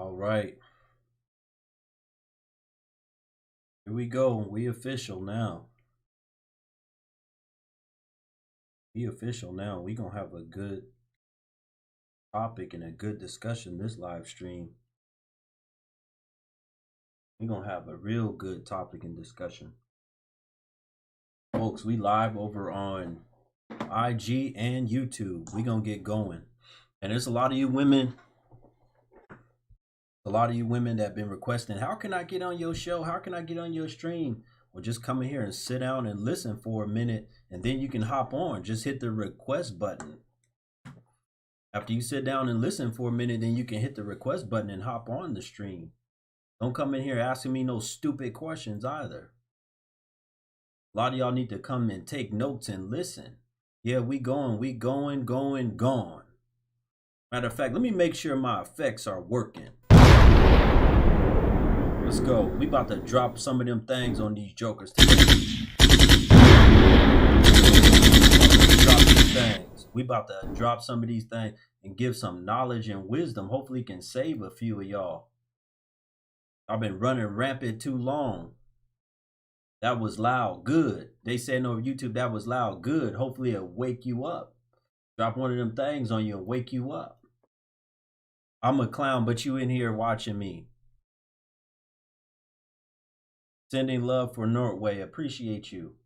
All right. Here we go. We official now. We official now. We gonna have a good topic and a good discussion this live stream. We gonna have a real good topic and discussion. Folks, we live over on IG and YouTube. We gonna get going. And there's a lot of you women that have been requesting, how can I get on your show? How can I get on your stream? Well, just come in here and sit down and listen for a minute, and then you can hop on. Just hit the request button. After you sit down and listen for a minute, then you can hit the request button and hop on the stream. Don't come in here asking me no stupid questions either. A lot of y'all need to come and take notes and listen. Yeah, we going. Matter of fact, let me make sure my effects are working. Let's go. We about to drop some of them things on these jokers today. We about to drop some of these things and give some knowledge and wisdom. Hopefully can save a few of y'all. I've been running rampant too long. That was loud. Good. They said over YouTube that was loud. Good. Hopefully it'll wake you up. Drop one of them things on you and wake you up. I'm a clown, but you in here watching me. Sending love for Norway. Appreciate you.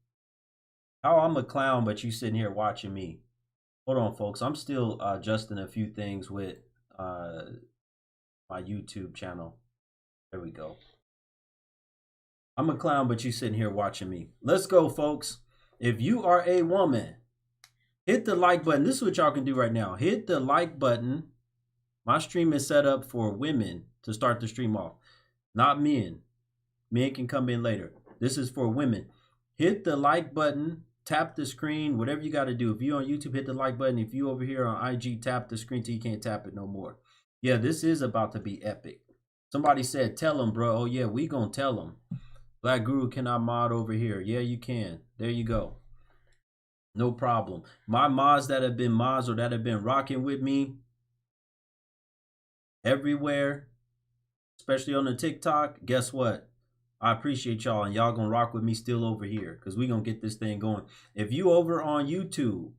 How I'm a clown, but you sitting here watching me. Hold on, folks. I'm still adjusting a few things with my YouTube channel. There we go. I'm a clown, but you sitting here watching me. Let's go, folks. If you are a woman, hit the like button. This is what y'all can do right now. Hit the like button. My stream is set up for women to start the stream off, not men. Men can come in later. This is for women. Hit the like button. Tap the screen. Whatever you got to do. If you're on YouTube, hit the like button. If you over here on IG, tap the screen till you can't tap it no more. Yeah, this is about to be epic. Somebody said, tell them, bro. Oh, yeah, we going to tell them. Black Guru cannot mod over here. Yeah, you can. There you go. No problem. My mods that have been mods or that have been rocking with me everywhere, especially on the TikTok, guess what? I appreciate y'all, and y'all gonna rock with me still over here because we gonna get this thing going. If you over on YouTube,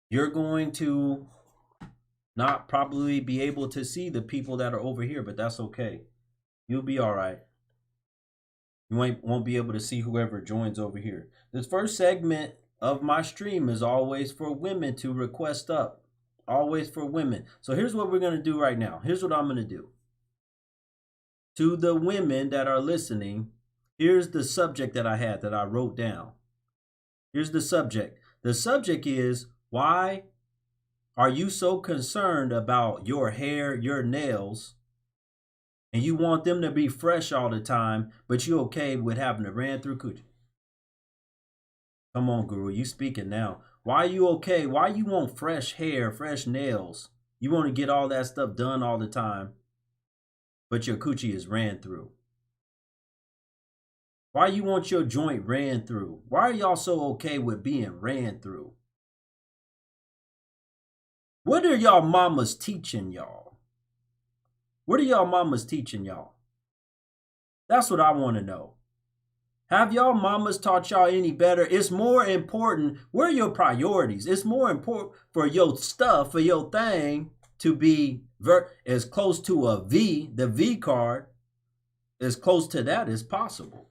you're going to not probably be able to see the people that are over here, but that's okay. You'll be all right. You won't be able to see whoever joins over here. This first segment of my stream is always for women to request up. Always for women. So here's what we're going to do right now. Here's what I'm going to do. To the women that are listening, here's the subject that I had that I wrote down. Here's the subject. The subject is, why are you so concerned about your hair, your nails, and you want them to be fresh all the time, but you okay with having to ran through coochie? Come on, Guru, you speaking now. Why are you okay? Why you want fresh hair, fresh nails? You want to get all that stuff done all the time, but your coochie is ran through. Why you want your joint ran through? Why are y'all so okay with being ran through? What are y'all mamas teaching y'all? What are y'all mamas teaching y'all? That's what I want to know. Have y'all mamas taught y'all any better? It's more important. Where are your priorities? It's more important for your stuff, for your thing to be as close to a V, the V card, as close to that as possible.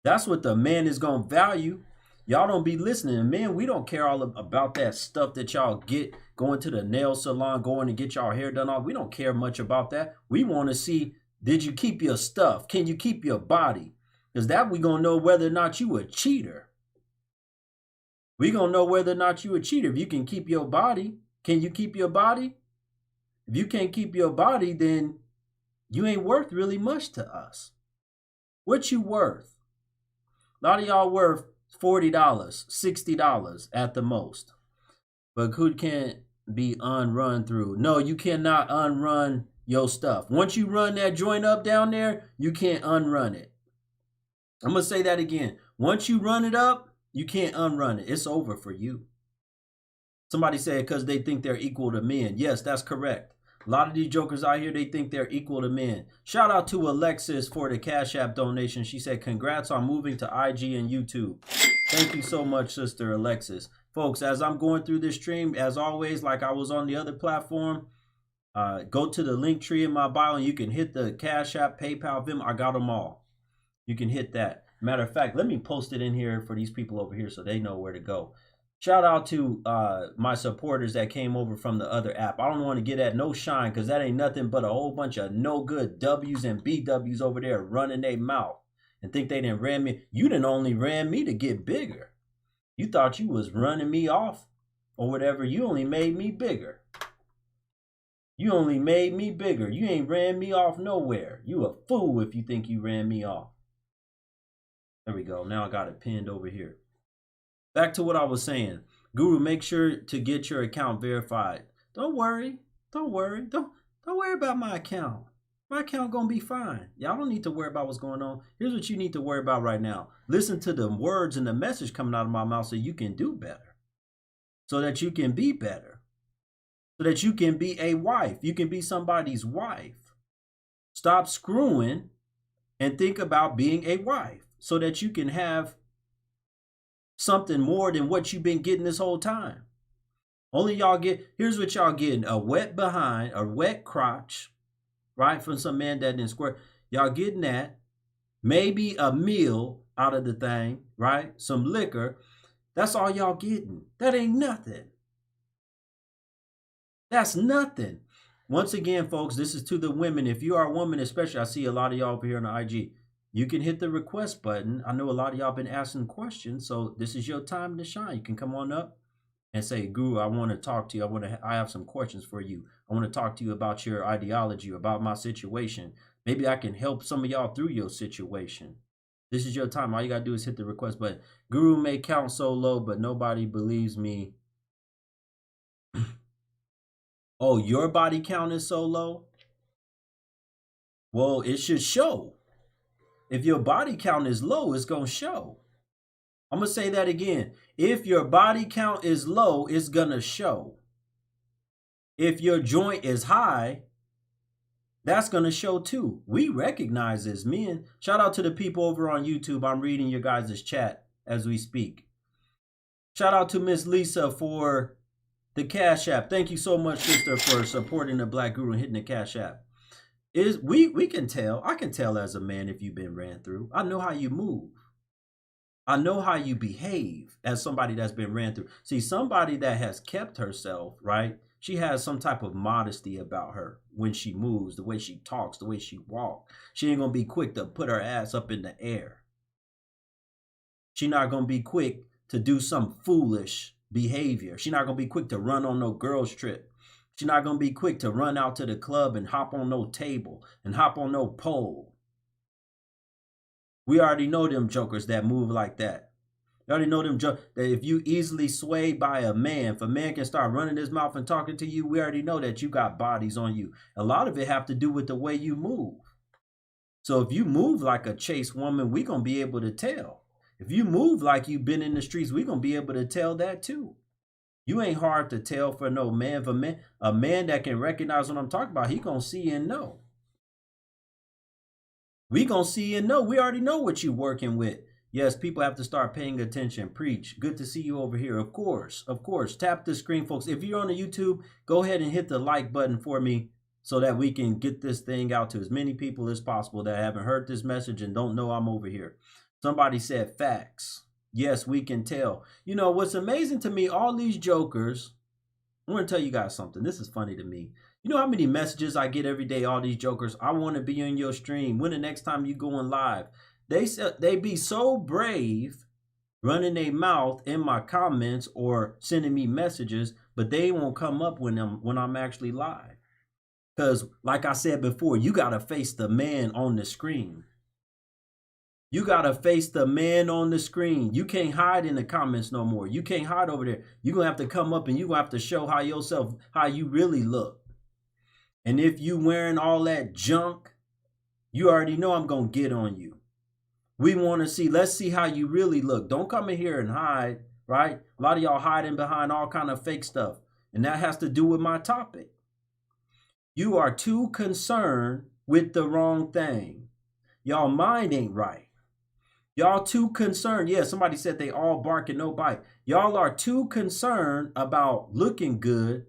That's what the man is going to value. Y'all don't be listening. Man, we don't care all about that stuff that y'all get going to the nail salon, going to get y'all hair done off. We don't care much about that. We want to see, did you keep your stuff? Can you keep your body? Because that we going to know whether or not you a cheater. We going to know whether or not you a cheater. If you can keep your body, can you keep your body? If you can't keep your body, then you ain't worth really much to us. What you worth? A lot of y'all worth $40, $60 at the most. But who can't be unrun through? No, you cannot unrun your stuff. Once you run that joint up down there, you can't unrun it. I'm going to say that again. Once you run it up, you can't unrun it. It's over for you. Somebody said because they think they're equal to men. Yes, that's correct. A lot of these jokers out here, they think they're equal to men. Shout out to Alexis for the Cash App donation. She said, congrats on moving to IG and YouTube. Thank you so much, Sister Alexis. Folks, as I'm going through this stream, as always, like I was on the other platform, go to the link tree in my bio and you can hit the Cash App, PayPal, Venmo. I got them all. You can hit that. Matter of fact, let me post it in here for these people over here so they know where to go. Shout out to my supporters that came over from the other app. I don't want to get at no shine because that ain't nothing but a whole bunch of no good W's and BW's over there running their mouth and think they didn't ran me. You didn't only ran me to get bigger. You thought you was running me off or whatever. You only made me bigger. You only made me bigger. You ain't ran me off nowhere. You a fool if you think you ran me off. There we go. Now I got it pinned over here. Back to what I was saying. Guru, make sure to get your account verified. Don't worry. Don't worry. Don't worry about my account. My account gonna be fine. Y'all don't need to worry about what's going on. Here's what you need to worry about right now. Listen to the words and the message coming out of my mouth so you can do better. So that you can be better. So that you can be a wife. You can be somebody's wife. Stop screwing and think about being a wife so that you can have something more than what you've been getting this whole time. Only y'all get, here's what y'all getting: a wet behind, a wet crotch, right? From some man that didn't squirt. Y'all getting that. Maybe a meal out of the thing, right? Some liquor. That's all y'all getting. That ain't nothing. That's nothing. Once again, folks, this is to the women. If you are a woman, especially, I see a lot of y'all over here on the IG. You can hit the request button. I know a lot of y'all been asking questions, so this is your time to shine. You can come on up and say, Guru, I want to talk to you. I have some questions for you. I want to talk to you about your ideology, about my situation. Maybe I can help some of y'all through your situation. This is your time. All you got to do is hit the request button. Guru may count so low, but nobody believes me. Oh, your body count is so low? Well, it should show. If your body count is low, it's going to show. I'm going to say that again. If your body count is low, it's going to show. If your joint is high, that's going to show too. We recognize as men. Shout out to the people over on YouTube. I'm reading your guys' chat as we speak. Shout out to Miss Lisa for the Cash App. Thank you so much, sister, for supporting the Black Guru and hitting the Cash App. We can tell. I can tell as a man if you've been ran through. I know how you move. I know how you behave as somebody that's been ran through. See, somebody that has kept herself, right? She has some type of modesty about her when she moves, the way she talks, the way she walks. She ain't going to be quick to put her ass up in the air. She's not going to be quick to do some foolish behavior. She's not going to be quick to run on no girls trip. She's not going to be quick to run out to the club and hop on no table and hop on no pole. We already know them jokers that move like that. You already know them jokers that if you easily swayed by a man, if a man can start running his mouth and talking to you, we already know that you got bodies on you. A lot of it have to do with the way you move. So if you move like a chaste woman, we're going to be able to tell. If you move like you've been in the streets, we're going to be able to tell that too. You ain't hard to tell for no man. For a man that can recognize what I'm talking about, he gonna see and know. We gonna see and know. We already know what you working with. Yes, people have to start paying attention. Preach. Good to see you over here. Of course. Tap the screen, folks. If you're on the YouTube, go ahead and hit the like button for me so that we can get this thing out to as many people as possible that haven't heard this message and don't know I'm over here. Somebody said facts. Yes, we can tell. You know, what's amazing to me, all these jokers, I want to tell you guys something. This is funny to me. You know how many messages I get every day, all these jokers? I want to be on your stream. When the next time you going live? They be so brave running their mouth in my comments or sending me messages, but they won't come up when I'm actually live. Because like I said before, you got to face the man on the screen. You got to face the man on the screen. You can't hide in the comments no more. You can't hide over there. You're going to have to come up and you're going to have to show how you really look. And if you wearing all that junk, you already know I'm going to get on you. We want to see, let's see how you really look. Don't come in here and hide right? A lot of y'all hiding behind all kind of fake stuff. And that has to do with my topic. You are too concerned with the wrong thing. Y'all mind ain't right. Y'all too concerned. Yeah, somebody said they all bark and no bite. Y'all are too concerned about looking good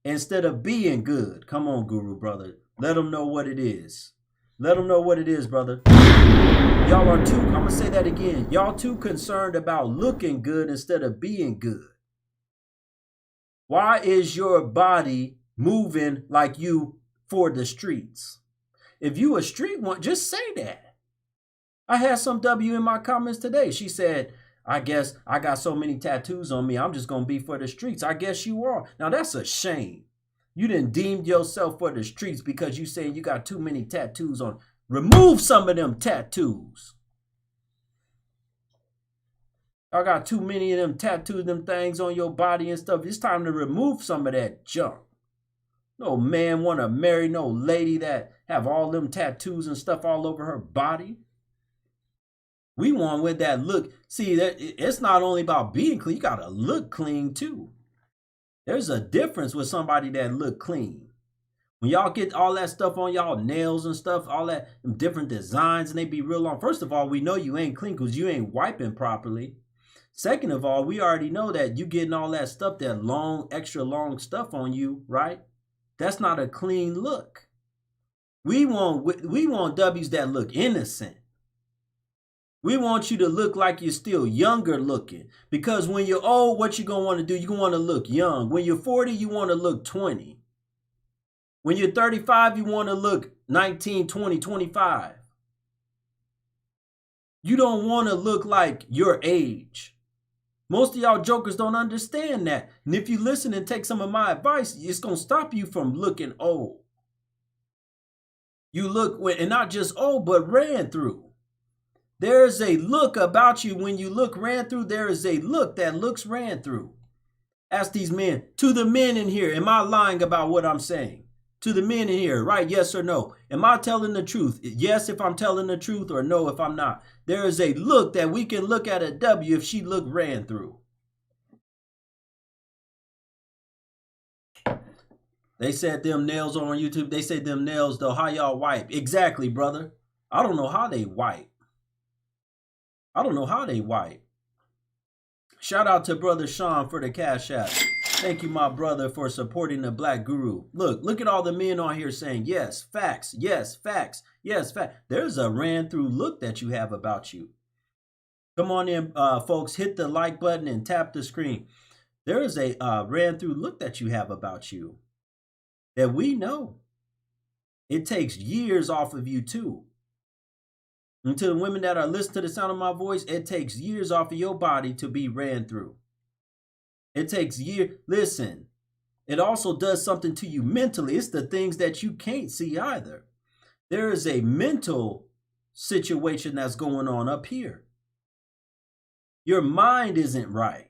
instead of being good. Come on, Guru brother. Let them know what it is. Let them know what it is, brother. Y'all are too, I'm going to say that again. Y'all too concerned about looking good instead of being good. Why is your body moving like you for the streets? If you a street one, just say that. I had some W in my comments today. She said, I guess I got so many tattoos on me, I'm just going to be for the streets. I guess you are. Now that's a shame. You didn't deem yourself for the streets because you saying you got too many tattoos on. Remove some of them tattoos. I got too many of them tattoos, them things on your body and stuff. It's time to remove some of that junk. No man want to marry no lady that have all them tattoos and stuff all over her body. We want with that look. See, that it's not only about being clean. You got to look clean too. There's a difference with somebody that look clean. When y'all get all that stuff on y'all nails and stuff, all that different designs, and they be real long. First of all, we know you ain't clean because you ain't wiping properly. Second of all, we already know that you getting all that stuff, that long, extra long stuff on you, right? That's not a clean look. We want W's that look innocent. We want you to look like you're still younger looking. Because when you're old, what you gonna want to do? You're gonna want to look young. When you're 40, you want to look 20. When you're 35, you want to look 19, 20, 25. You don't want to look like your age. Most of y'all jokers don't understand that. And if you listen and take some of my advice, it's going to stop you from looking old. You look, and not just old, but ran through. There's a look about you when you look ran through. There is a look that looks ran through. Ask these men, to the men in here, am I lying about what I'm saying? To the men in here, right? Yes or no? Am I telling the truth? Yes, if I'm telling the truth, or no, if I'm not. There is a look that we can look at a W if she looked ran through. They said them nails on YouTube. They said them nails, though. How y'all wipe? Exactly, brother. I don't know how they wipe. I don't know how they wipe. Shout out to brother Sean for the cash app. Thank you, my brother, for supporting the Black Guru. Look at all the men on here saying, yes, facts, yes, facts, yes, facts. There's a ran through look that you have about you. Come on in, folks, hit the like button and tap the screen. There is a ran through look that you have about you that we know. It takes years off of you too. And to the women that are listening to the sound of my voice, it takes years off of your body to be ran through. It takes years. Listen, it also does something to you mentally. It's the things that you can't see either. There is a mental situation that's going on up here. Your mind isn't right.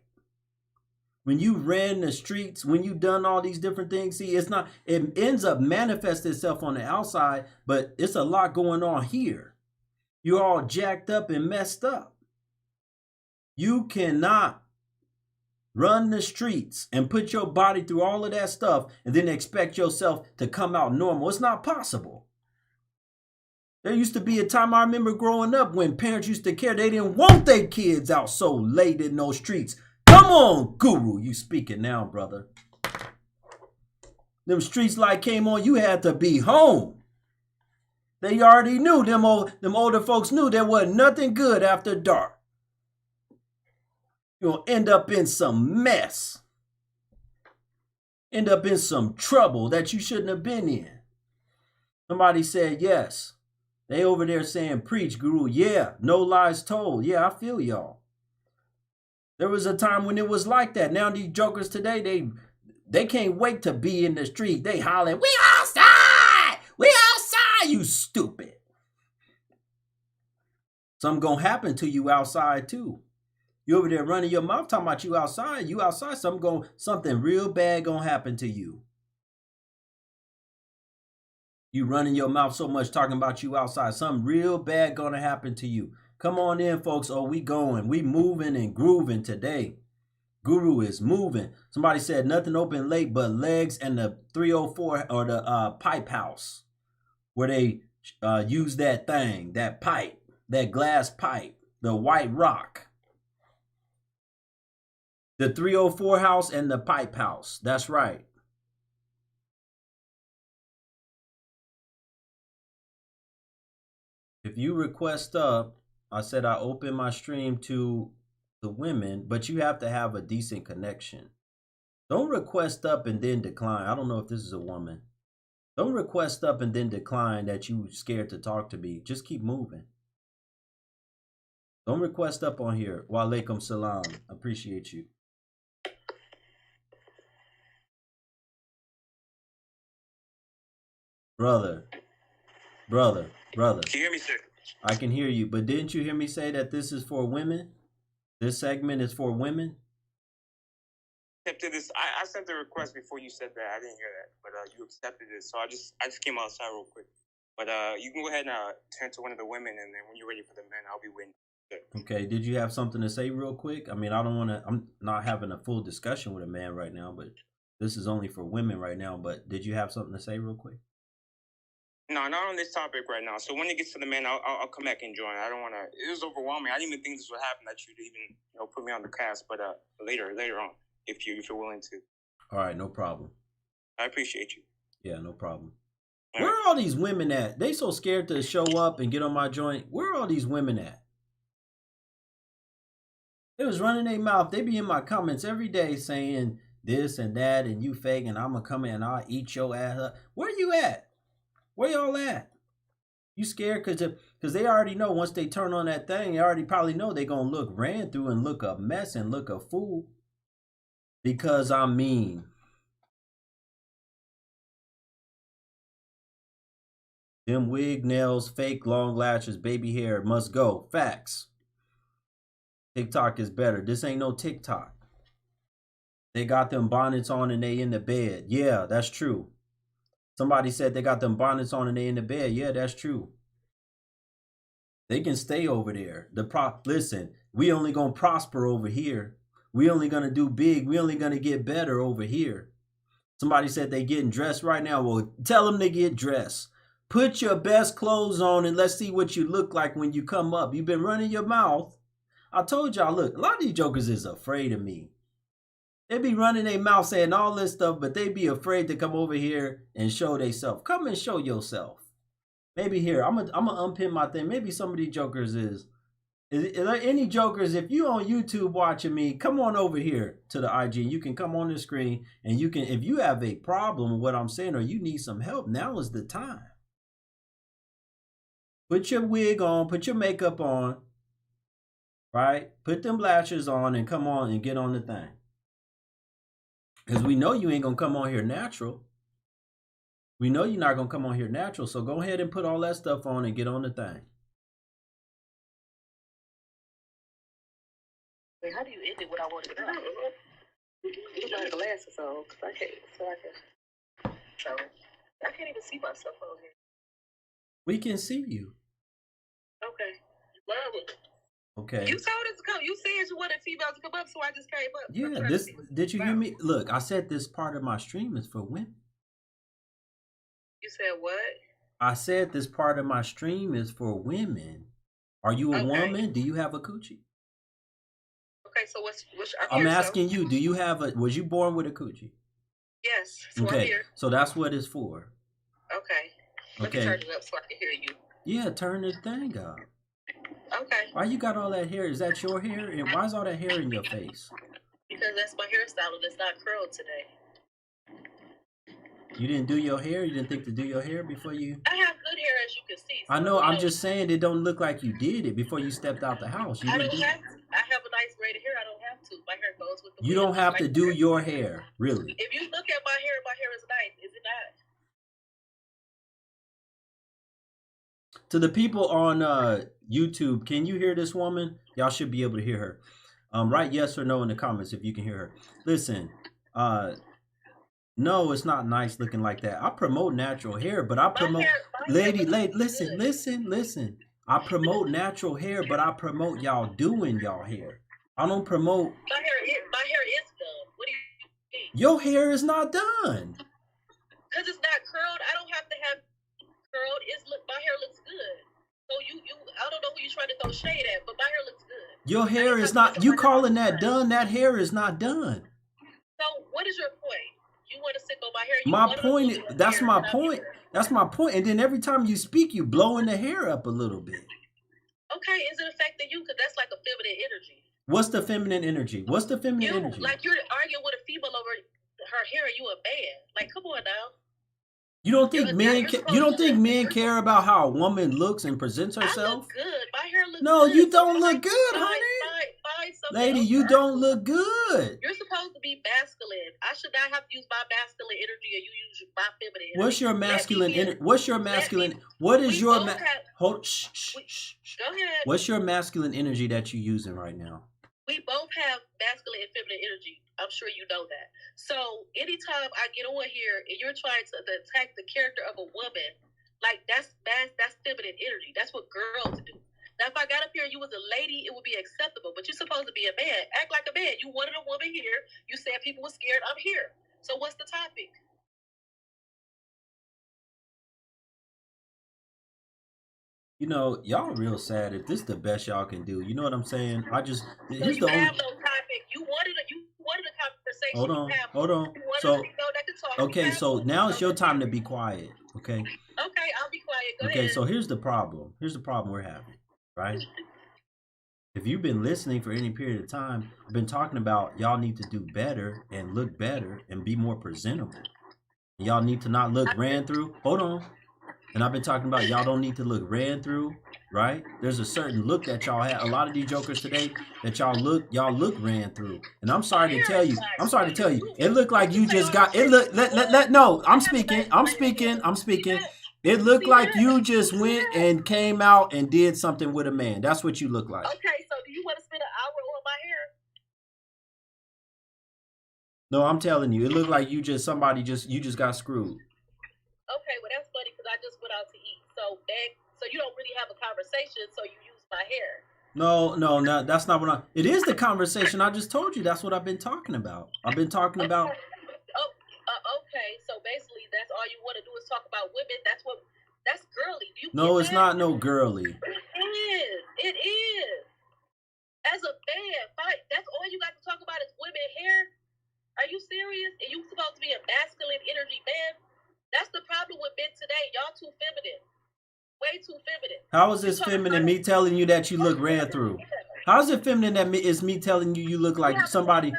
When you ran the streets, when you done all these different things, see, it's not, it ends up manifesting itself on the outside, but it's a lot going on here. You're all jacked up and messed up. You cannot run the streets and put your body through all of that stuff and then expect yourself to come out normal. It's not possible. There used to be a time I remember growing up when parents used to care. They didn't want their kids out so late in those streets. Come on, Guru, you speaking now, brother. Them streets light came on, you had to be home. They already knew, them older folks knew there wasn't nothing good after dark. You'll end up in some mess. End up in some trouble that you shouldn't have been in. Somebody said yes. They over there saying preach, Guru. Yeah, no lies told. Yeah, I feel y'all. There was a time when it was like that. Now these jokers today, they can't wait to be in the street. They hollering, we outside! We outside, you stupid. Something gonna happen to you outside too. You over there running your mouth talking about you outside. You outside, something real bad gonna happen to you. You running your mouth so much talking about you outside. Something real bad gonna happen to you. Come on in, folks. Oh, we going. We moving and grooving today. Guru is moving. Somebody said nothing open late but legs and the 304 or the pipe house where they use that thing, that pipe, that glass pipe, the white rock. The 304 house and the pipe house. That's right. If you request up, I said I open my stream to the women, but you have to have a decent connection. Don't request up and then decline. I don't know if this is a woman. Don't request up and then decline that you scared to talk to me. Just keep moving. Don't request up on here. Wa alaikum salam. Appreciate you. Brother. Can you hear me, sir? I can hear you, but didn't you hear me say that this is for women? This segment is for women? Accepted this. I sent the request before you said that. I didn't hear that, but you accepted it. So I just came outside real quick. But you can go ahead and turn to one of the women, and then when you're ready for the men, I'll be waiting. Okay. Did you have something to say real quick? I mean, I don't want to. I'm not having a full discussion with a man right now, but this is only for women right now. But did you have something to say real quick? No, not on this topic right now. So when it gets to the men, I'll come back and join. I don't want to. It was overwhelming. I didn't even think this would happen. That you'd even put me on the cast. But later on, if you're willing to. All right, no problem. I appreciate you. Yeah, no problem. Where are all these women at? They so scared to show up and get on my joint. Where are all these women at? They was running their mouth. They be in my comments every day saying this and that, and you fake, and I'm gonna come in and I'll eat your ass up. Where you at? Where y'all at? You scared because they already know once they turn on that thing, they already probably know they gonna look ran through and look a mess and look a fool. Because I'm mean. Them wig, nails, fake long lashes, baby hair must go. Facts. TikTok is better. This ain't no TikTok. They got them bonnets on and they in the bed. Yeah, that's true. Somebody said they got them bonnets on and they in the bed. Yeah, that's true. They can stay over there. Listen, we only gonna prosper over here. We only gonna do big. We only gonna get better over here. Somebody said they getting dressed right now. Well, tell them to get dressed. Put your best clothes on and let's see what you look like when you come up. You've been running your mouth. I told y'all, look, a lot of these jokers is afraid of me. They be running their mouth saying all this stuff, but they be afraid to come over here and show themselves. Come and show yourself. Maybe here, I'm gonna unpin my thing. Maybe some of these jokers is there any jokers? If you on YouTube watching me, come on over here to the IG. You can come on the screen and you can, if you have a problem with what I'm saying or you need some help, now is the time. Put your wig on, put your makeup on, right? Put them lashes on and come on and get on the thing. Because we know you ain't gonna come on here natural. We know you're not gonna come on here natural. So go ahead and put all that stuff on and get on the thing. How do you end it without wanting to know? Put my glasses on, cause I can't even see myself on here. We can see you. Okay. Love it. Okay. You told us to come. You said you wanted females to come up, so I just came up. Yeah, did you hear me? Look, I said this part of my stream is for women. You said what? I said this part of my stream is for women. Are you a woman? Do you have a coochie? Okay, so what's I'm asking you, do you have was you born with a coochie? Yes. So okay. I'm here. So that's what it's for. Okay. Let me turn it up so I can hear you. Yeah, turn the thing up. Okay. Why you got all that hair? Is that your hair? And why is all that hair in your face? Because that's my hairstyle and it's not curled today. You didn't do your hair? You didn't think to do your hair before you? I have good hair, as you can see. So I know. I'm just saying it don't look like you did it before you stepped out the house. I don't have to. I have a nice braided hair. I don't have to. My hair goes with the You don't have to do your hair, really. If you look at my hair is nice. Is it not? To the people on YouTube, can you hear this woman? Y'all should be able to hear her. Write yes or no in the comments if you can hear her. Listen, no, it's not nice looking like that. I promote natural hair, but I promote listen. I promote natural hair, but I promote y'all doing y'all hair. I don't promote. My hair Your hair is not done. Because it's not curled. I don't have to have curled. My hair looks good. So I don't know who you're trying to throw shade at, but my hair looks good. Your hair is not, you calling that done? That hair is not done. So what is your point? You want to sit on my hair? My point, that's my point. That's my point. And then every time you speak, you blowing the hair up a little bit. Okay, is it affecting you? Because that's like a feminine energy. What's the feminine energy? What's the feminine energy? Like you're arguing with a female over her hair, and you a man. Like, come on now. You don't think men care about how a woman looks and presents herself? I look good. My hair looks good. No, you don't look good, honey. Lady, you don't look good. You're supposed to be masculine. I should not have to use my masculine energy and you use my feminine energy. What's your masculine energy? What's your masculine? What is your hold? Shh. Go ahead. What's your masculine energy that you're using right now? We both have masculine and feminine energy. I'm sure you know that. So anytime I get on here and you're trying to attack the character of a woman, like that's feminine energy. That's what girls do. Now, if I got up here and you was a lady, it would be acceptable. But you're supposed to be a man. Act like a man. You wanted a woman here. You said people were scared. I'm here. So what's the topic? You know, y'all real sad. If this is the best y'all can do, you know what I'm saying? Here's the only topic. You wanted a conversation. Hold on. So now it's your time to be quiet. Okay. Okay, I'll be quiet. Go ahead. Okay, so here's the problem. Here's the problem we're having, right? If you've been listening for any period of time, I've been talking about y'all need to do better and look better and be more presentable. Y'all need to not look ran through. Hold on. And I've been talking about y'all don't need to look ran through, right? There's a certain look that y'all have. A lot of these jokers today that y'all look ran through. And I'm sorry to tell you. It looked like you just got it. No, I'm speaking. It looked like you just went and came out and did something with a man. That's what you look like. Okay, so do you want to spend an hour on my hair? No, I'm telling you, it looked like you just got screwed. Okay, well that's funny because I just went out to eat. So you don't really have a conversation, so you use my hair. No, that's not what it is the conversation. I just told you that's what I've been talking about. I've been talking about. Okay, so basically that's all you want to do is talk about women. That's girly. No, it's not no girly. It is. As a man, that's all you got to talk about is women hair. Are you serious? And you supposed to be a masculine energy man? That's the problem with men today. Y'all too feminine. Way too feminine. How is this feminine? Me telling you that you look ran through. How is it feminine that is me telling you look like somebody?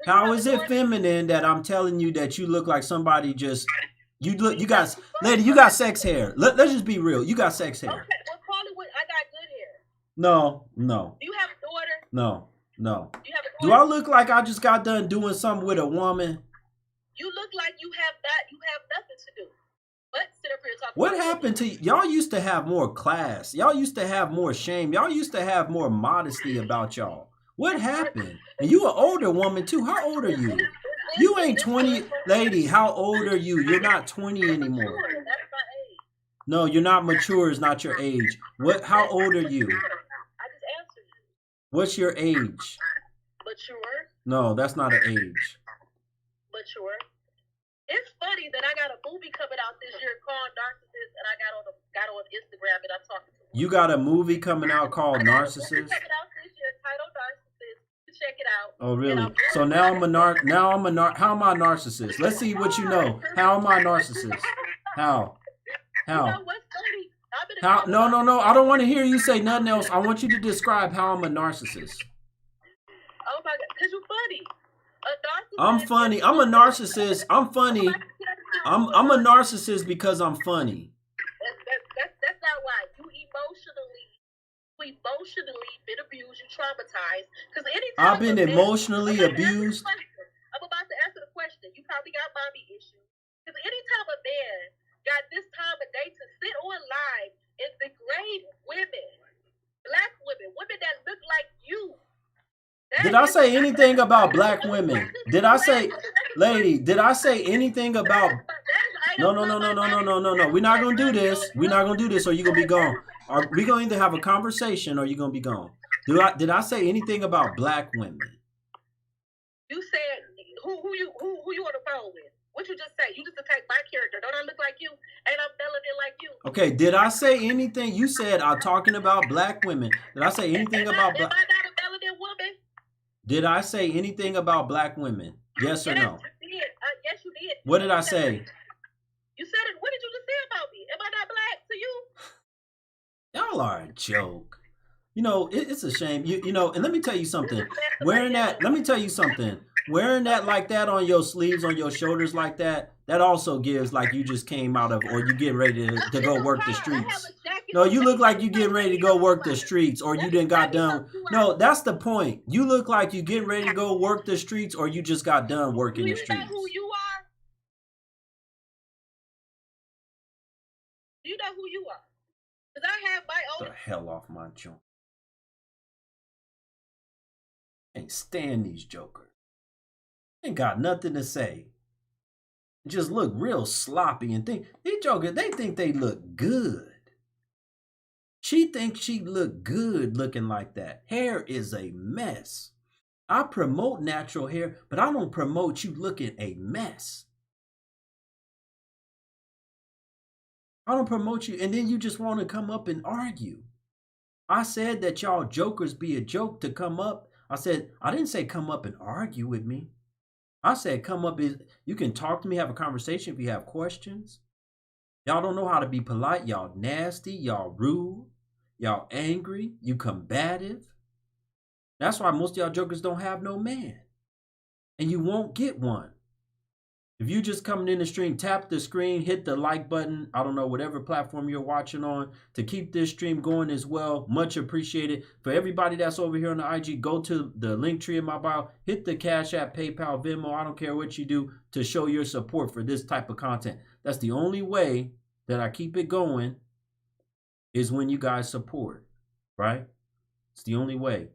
How is it feminine that I'm telling you that you look like somebody just you got sex hair. Let's just be real. You got sex hair. Okay, well, call it what I got good hair. No. Do you have a daughter? No. You have a daughter? Do I look like I just got done doing something with a woman? You look like you have nothing to do. But sit up here and talk. What happened to y'all? Used to have more class. Y'all used to have more shame. Y'all used to have more modesty about y'all. What happened? And you an older woman too. How old are you? You ain't 20, lady. How old are you? You're not 20 anymore. That's my age. No, you're not mature. Is not your age. What? How old are you? I just answered you. What's your age? Mature. No, that's not an age. Mature. It's funny that I got a movie coming out this year called Narcissist, and I got on Instagram and I'm talking to you. Got a movie coming out called Narcissist? Coming out this year titled Narcissist. Check it out. Oh, really? So now I'm a how am I a narcissist? Let's see what you know. How am I a narcissist? How? You know what's funny? How? No. I don't want to hear you say nothing else. I want you to describe how I'm a narcissist. Oh my God, because you're funny. I'm funny. I'm a narcissist. I'm funny. I'm a narcissist because I'm funny. That's not why. You emotionally been abused. You traumatized. Because anytime I've been emotionally abused. I'm about to answer the question. You probably got mommy issues. Because anytime a man got this time of day to sit on live and degrade women, black women that look like you. Did I say anything about black women? Did I say, lady, did I say anything about... No. We're not going to do this. We're not going to do this or you're going to be gone. Are we going to either have a conversation or you're going to be gone? Did I say anything about black women? You said, who you on the phone with? What you just say? You just attacked my character. Don't I look like you? And I'm melanin like you. Okay, did I say anything? You said I'm talking about black women. Did I say anything about black? Am I not a melanin woman? Did I say anything about black women? Yes or no? You did. Yes, you did. What did I say? You said it. What did you just say about me? Am I not black to you? Y'all are a joke. You know, it's a shame. You know, and let me tell you something. Wearing that, let me tell you something. Wearing that like that on your sleeves, on your shoulders like that, that also gives like you just came out of, or you get ready to go work the streets. No, you look like you getting ready to go work the streets, or you didn't got done. No, that's the point. You look like you getting ready to go work the streets, or you just got done working the streets. Do you know who you are? Do you know who you are? Because I have my own. Get the hell off my joint. Can't stand these jokers. Ain't got nothing to say. Just look real sloppy and think these jokers, they think they look good. She thinks she look good looking like that. Hair is a mess. I promote natural hair, but I don't promote you looking a mess. I don't promote you, and then you just want to come up and argue. I said that y'all jokers be a joke to come up. I didn't say come up and argue with me. I said come up, you can talk to me, have a conversation if you have questions. Y'all don't know how to be polite. Y'all nasty, y'all rude, y'all angry, you combative. That's why most of y'all jokers don't have no man. And you won't get one. If you just coming in the stream, tap the screen, hit the like button. I don't know, whatever platform you're watching on to keep this stream going as well. Much appreciated. For everybody that's over here on the IG, go to the link tree in my bio, hit the Cash App, PayPal, Venmo. I don't care what you do to show your support for this type of content. That's the only way that I keep it going is when you guys support, right? It's the only way.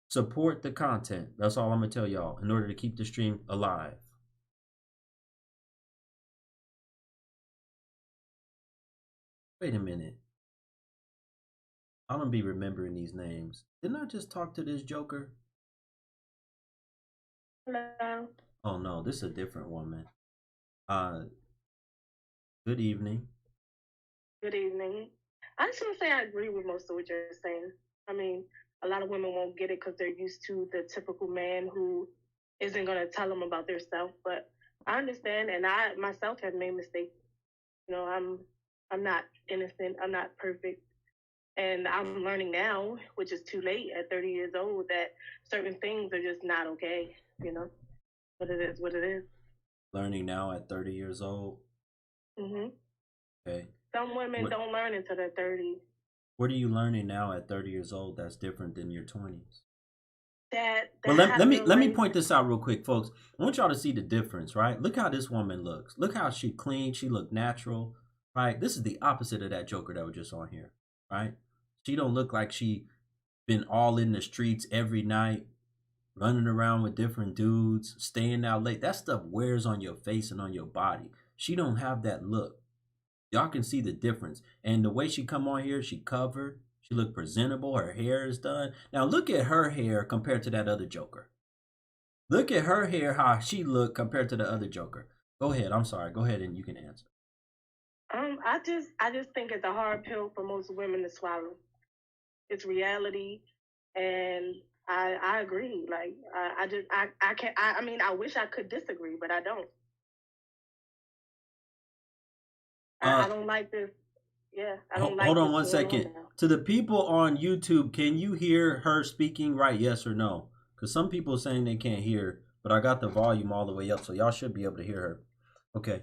Support the content. That's all I'm going to tell y'all in order to keep the stream alive. Wait a minute. I don't be remembering these names. Didn't I just talk to this joker? Hello. Oh no, this is a different woman. Good evening. Good evening. I just want to say I agree with most of what you're saying. I mean, a lot of women won't get it because they're used to the typical man who isn't going to tell them about their self. But I understand, and I myself have made mistakes. You know, I'm not innocent. I'm not perfect. And I'm learning now, which is too late at 30 years old, that certain things are just not okay. You know, but it is what it is. Learning now at 30 years old? Mm-hmm. Okay. Some women don't learn until they're 30. What are you learning now at 30 years old that's different than your 20s? Well, let me point this out real quick, folks. I want y'all to see the difference, right? Look how this woman looks. Look how she clean. She look natural, right? This is the opposite of that joker that was just on here, right? She don't look like she been all in the streets every night, running around with different dudes, staying out late. That stuff wears on your face and on your body. She don't have that look. Y'all can see the difference. And the way she come on here, she covered. She look presentable. Her hair is done. Now look at her hair compared to that other joker. Look at her hair, how she look compared to the other joker. Go ahead. I'm sorry. Go ahead and you can answer. I just think it's a hard pill for most women to swallow. It's reality, and I agree. Like I can't. I mean, I wish I could disagree, but I don't. I don't like this. Yeah, I don't like. Hold on one second. To the people on YouTube, can you hear her speaking right? Yes or no? Because some people are saying they can't hear, but I got the volume all the way up, so y'all should be able to hear her. Okay.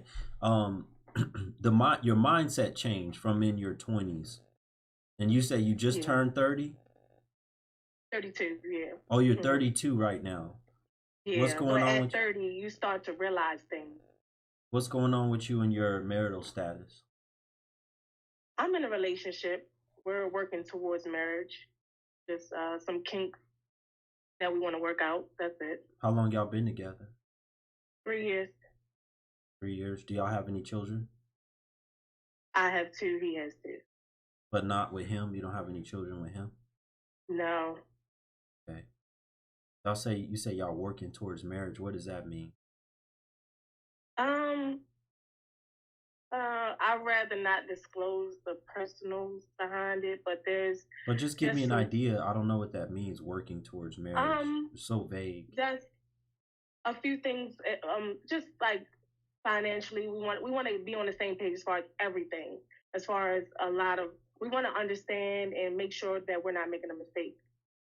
Your mindset changed from in your 20s, and you say you just turned 30. 32. Yeah. Oh, you're 32 right now. Yeah. What's going on? At 30, you start to realize things. What's going on with you and your marital status? I'm in a relationship. We're working towards marriage. Just some kinks that we want to work out. That's it. How long y'all been together? 3 years. 3 years. Do y'all have any children? I have 2. He has 2. But not with him? You don't have any children with him? No. Okay. You say y'all working towards marriage. What does that mean? Um, I'd rather not disclose the personals behind it, but there's But just give me just an some idea. I don't know what that means, working towards marriage. It's so vague. just a few things. Just like financially, we want to be on the same page as far as everything. As far as we want to understand and make sure that we're not making a mistake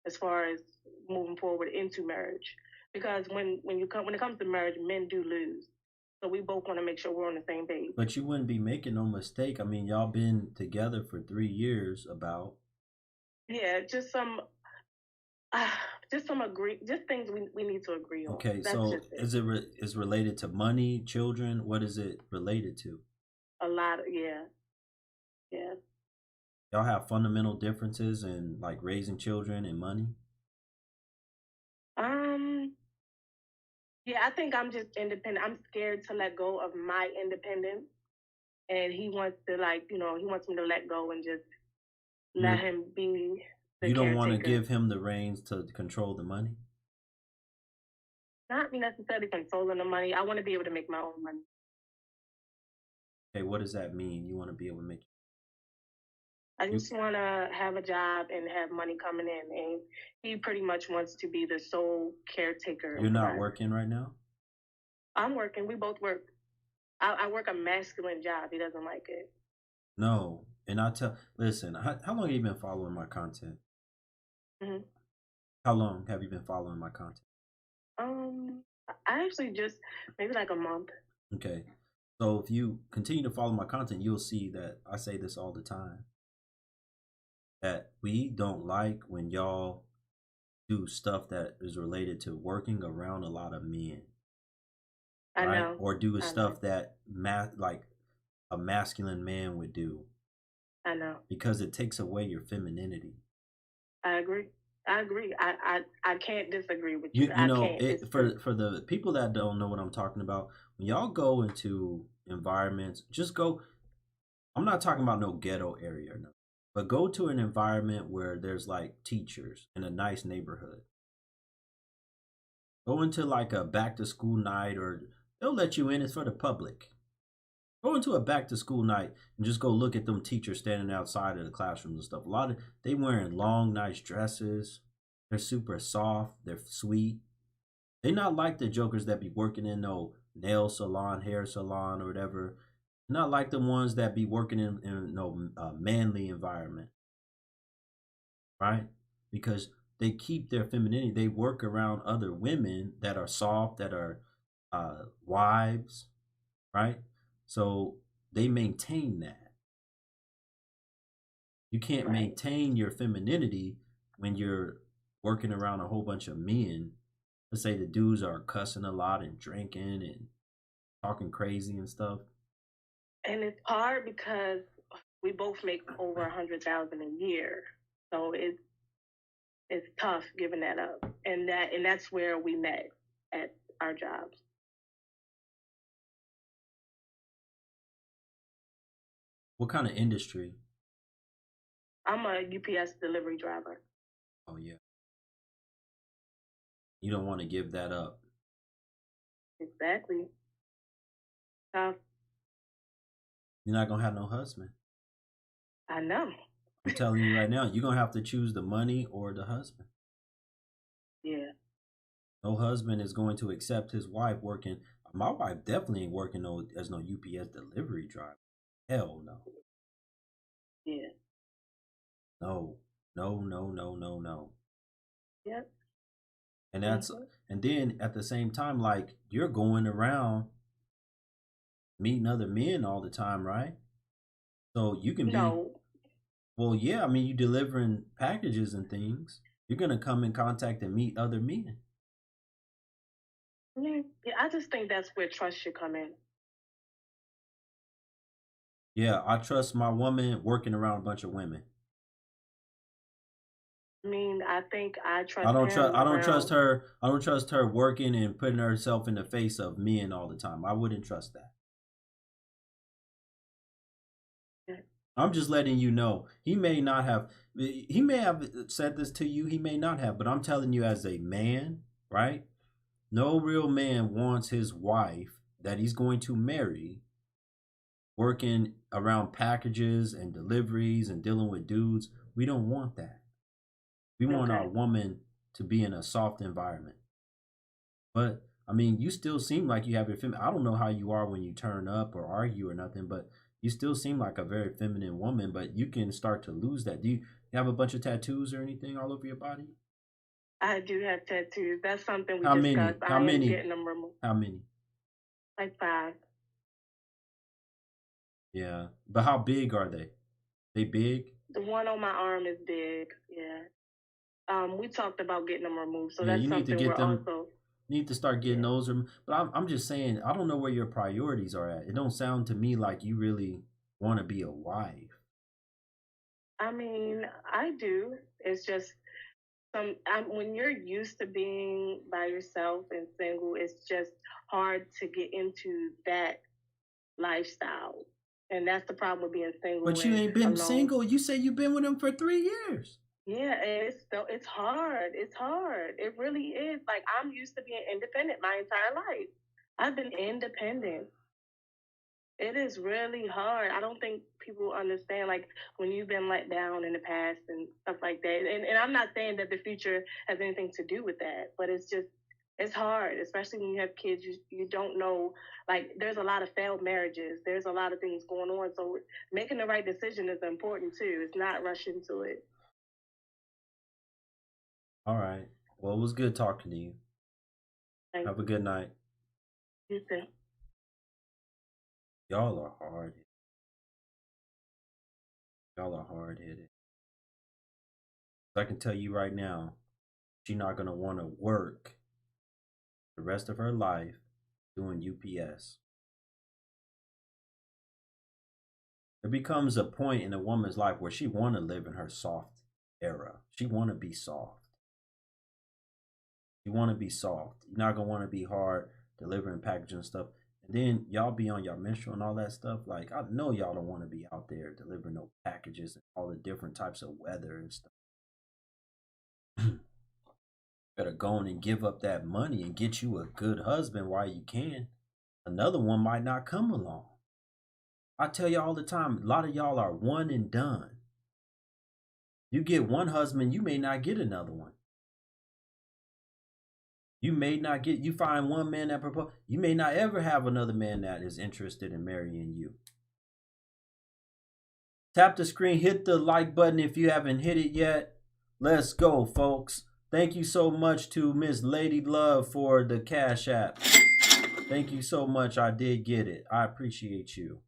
as far as moving forward into marriage. Because when it comes to marriage, men do lose. So we both want to make sure we're on the same page. But you wouldn't be making no mistake. I mean, y'all been together for 3 years about. Yeah, just some things we need to agree on. Okay, That's so just it. is related to money, children? What is it related to? A lot of yeah. Y'all have fundamental differences in like raising children and money? Yeah, I think I'm just independent. I'm scared to let go of my independence, and he wants to he wants me to let go and just let him be the You don't want to caretaker. give him the reins to control the money? Not necessarily controlling the money. I want to be able to make my own money. Okay, what does that mean? You want to be able to make. I just want to have a job and have money coming in, and he pretty much wants to be the sole caretaker. You're not working right now? I'm working. We both work. I work a masculine job. He doesn't like it. No, and listen, how long have you been following my content? Mm-hmm. How long have you been following my content? I actually just maybe like a month. Okay, so if you continue to follow my content, you'll see that I say this all the time. That we don't like when y'all do stuff that is related to working around a lot of men. I right? know. Or do stuff that like a masculine man would do. I know. Because it takes away your femininity. I agree. I can't disagree with you. You know, for the people that don't know what I'm talking about, when y'all go into environments, just go. I'm not talking about no ghetto area, no, but go to an environment where there's like teachers in a nice neighborhood. Go into like a back to school night, or they'll let you in. It's for the public. Go into a back to school night and just go look at them teachers standing outside of the classrooms and stuff. A lot of they wearing long, nice dresses. They're super soft. They're sweet. They not like the jokers that be working in no nail salon, hair salon, or whatever. Not like the ones that be working in no manly environment, right? Because they keep their femininity. They work around other women that are soft, that are wives, right? So they maintain that. You can't maintain your femininity when you're working around a whole bunch of men. Let's say the dudes are cussing a lot and drinking and talking crazy and stuff. And it's hard because we both make over 100,000 a year, so it's tough giving that up. And that's where we met at our jobs. What kind of industry? I'm a UPS delivery driver. Oh, yeah. You don't want to give that up. Exactly. Tough. You're not going to have no husband. I know. I'm telling you right now, you're going to have to choose the money or the husband. Yeah. No husband is going to accept his wife working. My wife definitely ain't working as no UPS delivery driver. Hell no. Yeah. No. Yep. And and then at the same time, like you're going around meeting other men all the time, right? So you can be. No. Well, yeah. I mean, you delivering packages and things. You're gonna come in contact and meet other men. Yeah, I just think that's where trust should come in. Yeah, I trust my woman working around a bunch of women. I mean, I think I trust. I don't trust her. I don't trust her working and putting herself in the face of men all the time. I wouldn't trust that. Yeah. I'm just letting you know. He may have said this to you. He may not have, but I'm telling you as a man, right? No real man wants his wife that he's going to marry working around packages and deliveries and dealing with dudes. We don't want that. We want our Okay. woman to be in a soft environment. But I mean, you still seem like you have your I don't know how you are when you turn up or argue or nothing, but you still seem like a very feminine woman. But you can start to lose that. Do you have a bunch of tattoos or anything all over your body? I do have tattoos. That's something we How many? discussed. How I am many? getting them removed. How many? Like 5. Yeah. But how big are they? They big? The one on my arm is big. Yeah. We talked about getting them removed, so Yeah, that's you need to something we're get them. also. Need to start getting Yeah. those. But I'm just saying, I don't know where your priorities are at. It don't sound to me like you really want to be a wife. I mean, I do. It's just when you're used to being by yourself and single, it's just hard to get into that lifestyle, and that's the problem with being single But you and ain't been alone. single. You say you've been with him for 3 years. Yeah, and it's hard. It's hard. It really is. Like, I'm used to being independent my entire life. I've been independent. It is really hard. I don't think people understand, like, when you've been let down in the past and stuff like that. And I'm not saying that the future has anything to do with that, but it's hard, especially when you have kids. You don't know, like, there's a lot of failed marriages. There's a lot of things going on. So making the right decision is important too. It's not rushing to it. All right. Well, it was good talking to you. Thank Have a good night. you too. Y'all are hard. Y'all are hard headed. I can tell you right now, she's not gonna want to work the rest of her life doing UPS. There becomes a point in a woman's life where she want to live in her soft era. She want to be soft. You want to be soft. You're not gonna want to be hard delivering packaging stuff. And then y'all be on your menstrual and all that stuff. Like, I know y'all don't want to be out there delivering no packages and all the different types of weather and stuff. Better go on and give up that money and get you a good husband while you can. Another one might not come along. I tell you all the time, a lot of y'all are one and done. You get one husband, you may not get another one. You may not get, you find one man that propose, you may not ever have another man that is interested in marrying you. Tap the screen, hit the like button if you haven't hit it yet. Let's go, folks. Thank you so much to Miss Lady Love for the Cash App. Thank you so much. I did get it. I appreciate you.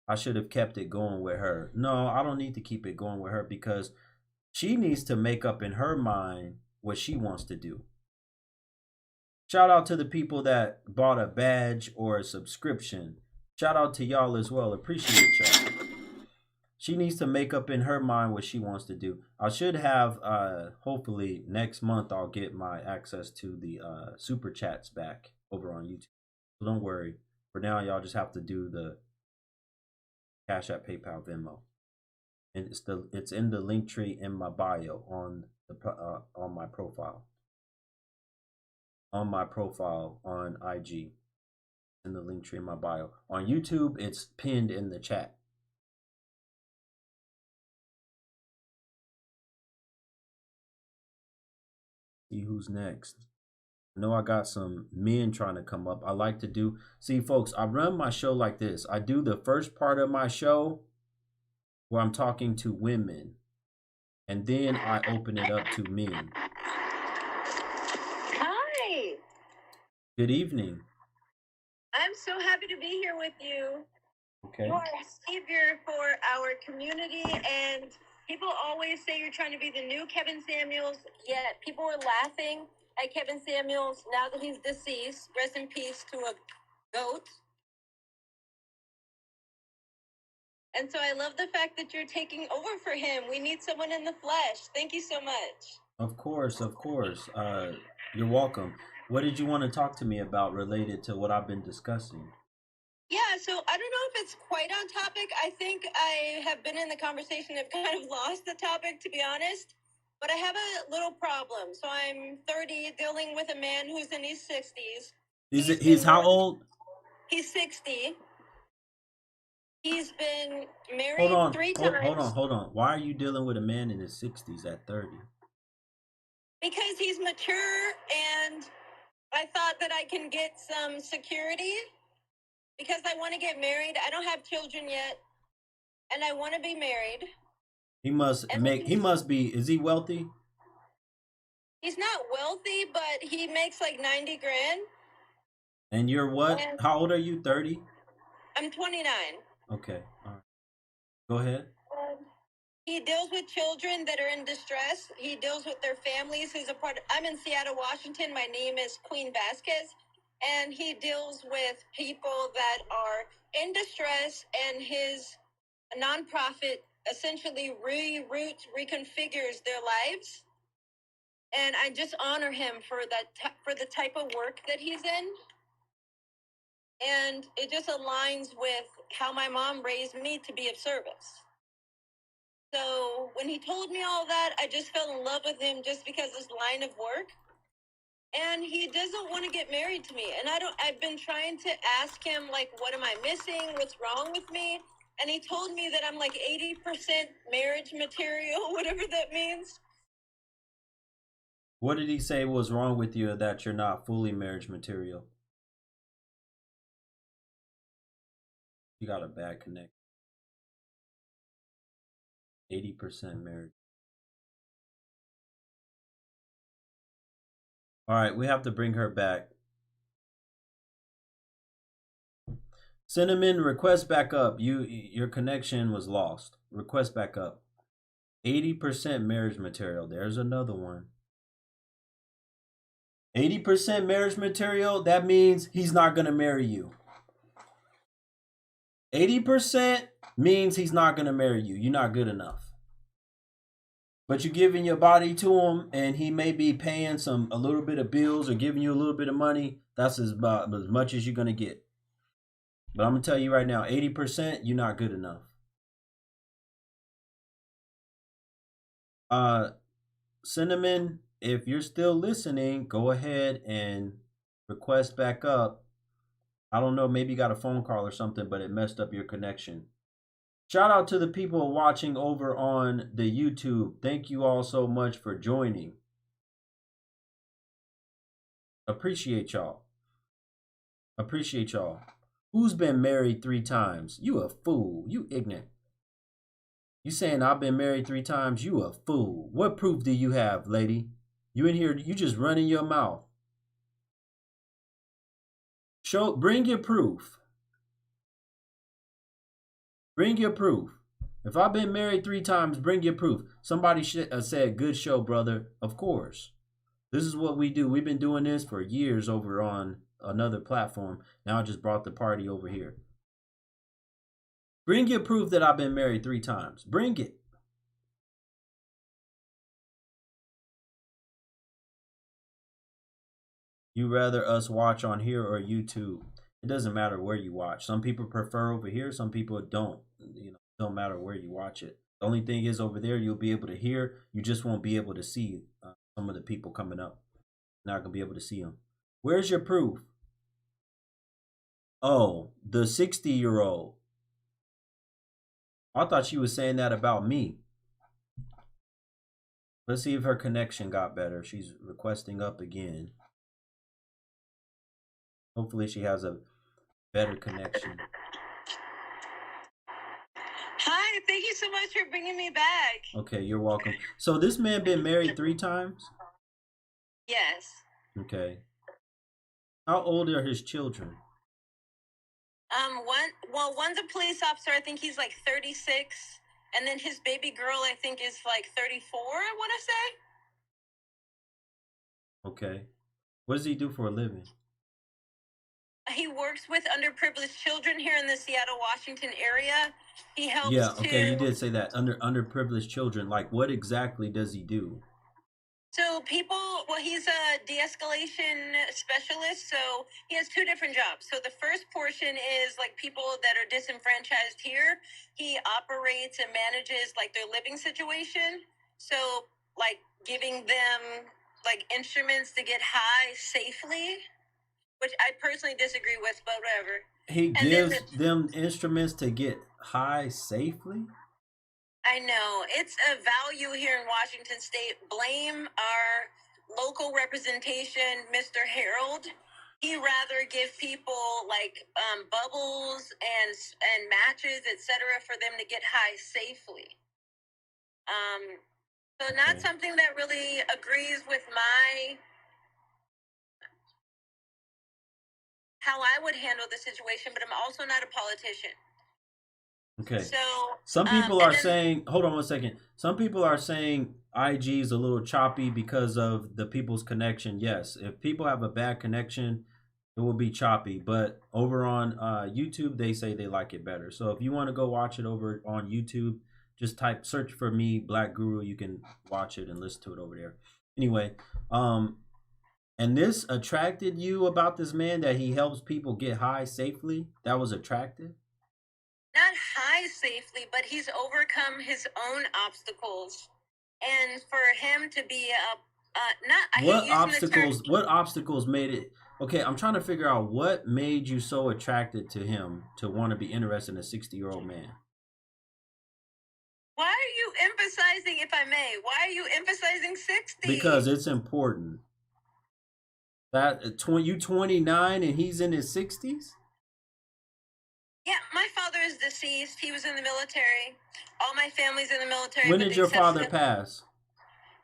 I should have kept it going with her. No, I don't need to keep it going with her because she needs to make up in her mind what she wants to do. Shout out to the people that bought a badge or a subscription. Shout out to y'all as well. Appreciate y'all. She needs to make up in her mind what she wants to do. I should have, hopefully next month, I'll get my access to the super chats back over on YouTube. So don't worry. For now, y'all just have to do the Cash App, PayPal, Venmo, and it's in the link tree in my bio on my profile. On my profile on IG, in the link tree in my bio. On YouTube, it's pinned in the chat. See who's next. I know I got some men trying to come up. I like to do, see folks, I run my show like this. I do the first part of my show where I'm talking to women, and then I open it up to men. Hi. Good evening. I'm so happy to be here with you. Okay. You are a savior for our community, and people always say you're trying to be the new Kevin Samuels, yet people were laughing at Kevin Samuels now that he's deceased. Rest in peace to a goat. And so I love the fact that you're taking over for him. We need someone in the flesh. Thank you so much. Of course. You're welcome. What did you want to talk to me about related to what I've been discussing? Yeah, so I don't know if it's quite on topic. I think I have been in the conversation and kind of lost the topic, to be honest. But I have a little problem. So I'm 30, dealing with a man who's in his 60s. He's how old? He's 60. He's been married Hold on. 3 times. Hold on. Why are you dealing with a man in his 60s at 30? Because he's mature, and I thought that I can get some security because I want to get married. I don't have children yet, and I want to be married. Is he wealthy? He's not wealthy, but he makes like 90 grand. And you're what? And how old are you? 30? I'm 29. Okay. All right. Go ahead. He deals with children that are in distress. He deals with their families. I'm in Seattle, Washington. My name is Queen Vasquez. And he deals with people that are in distress, and his nonprofit essentially reconfigures their lives. And I just honor him for for the type of work that he's in. And it just aligns with how my mom raised me to be of service. So when he told me all that, I just fell in love with him just because his line of work. And he doesn't want to get married to me. And I've been trying to ask him, like, what am I missing? What's wrong with me? And he told me that I'm like 80% marriage material, whatever that means. What did he say was wrong with you that you're not fully marriage material? You got a bad connection. 80% marriage. All right, we have to bring her back. Cinnamon, request back up. Your connection was lost. Request back up. 80% marriage material. There's another one. 80% marriage material, that means he's not going to marry you. 80% means he's not going to marry you. You're not good enough. But you're giving your body to him, and he may be paying a little bit of bills or giving you a little bit of money. That's about as much as you're going to get. But I'm going to tell you right now, 80%, you're not good enough. Cinnamon, if you're still listening, go ahead and request back up. I don't know, maybe you got a phone call or something, but it messed up your connection. Shout out to the people watching over on the YouTube. Thank you all so much for joining. Appreciate y'all. Appreciate y'all. Who's been married 3 times? You a fool. You ignorant. You saying I've been married 3 times? You a fool. What proof do you have, lady? You in here, you just running your mouth. Bring your proof. Bring your proof. If I've been married 3 times, bring your proof. Somebody said, good show, brother. Of course. This is what we do. We've been doing this for years over on another platform. Now I just brought the party over here. Bring your proof that I've been married 3 times. Bring it. You rather us watch on here or YouTube? It doesn't matter where you watch. Some people prefer over here. Some people don't. You know, it don't matter where you watch it. The only thing is over there, you'll be able to hear. You just won't be able to see some of the people coming up. You're not going to be able to see them. Where's your proof? Oh, the 60-year-old. I thought she was saying that about me. Let's see if her connection got better. She's requesting up again. Hopefully she has a better connection. Hi, thank you so much for bringing me back. Okay, you're welcome. So this man been married 3 times? Yes. Okay. How old are his children? One's a police officer. I think he's like 36. And then his baby girl, I think, is like 34, I want to say. Okay. What does he do for a living? He works with underprivileged children here in the Seattle, Washington area. He helps. Yeah, okay, you did say that. Underprivileged children. Like, what exactly does he do? So he's a de-escalation specialist. So he has 2 different jobs. So the first portion is like people that are disenfranchised here. He operates and manages like their living situation. So like giving them like instruments to get high safely, which I personally disagree with, but whatever. He And then gives them instruments to get high safely? I know it's a value here in Washington State. Blame our local representation, Mr. Harold. He rather give people like bubbles and matches, etc., for them to get high safely. So not something that really agrees with how I would handle the situation, but I'm also not a politician. Okay. So some people are saying, hold on one second. Some people are saying IG is a little choppy because of the people's connection. Yes, if people have a bad connection, it will be choppy. But over on YouTube, they say they like it better. So if you want to go watch it over on YouTube, just search for me, Black Guru. You can watch it and listen to it over there. Anyway, and this attracted you about this man, that he helps people get high safely? That was attractive? Not high safely, but he's overcome his own obstacles. And for him to be what obstacles made it? Okay, I'm trying to figure out what made you so attracted to him to want to be interested in a 60-year-old man. Why are you emphasizing, if I may, why are you emphasizing 60? Because it's important. That you 29 and he's in his 60s? Yeah, my father is deceased. He was in the military. All my family's in the military. When did your father pass?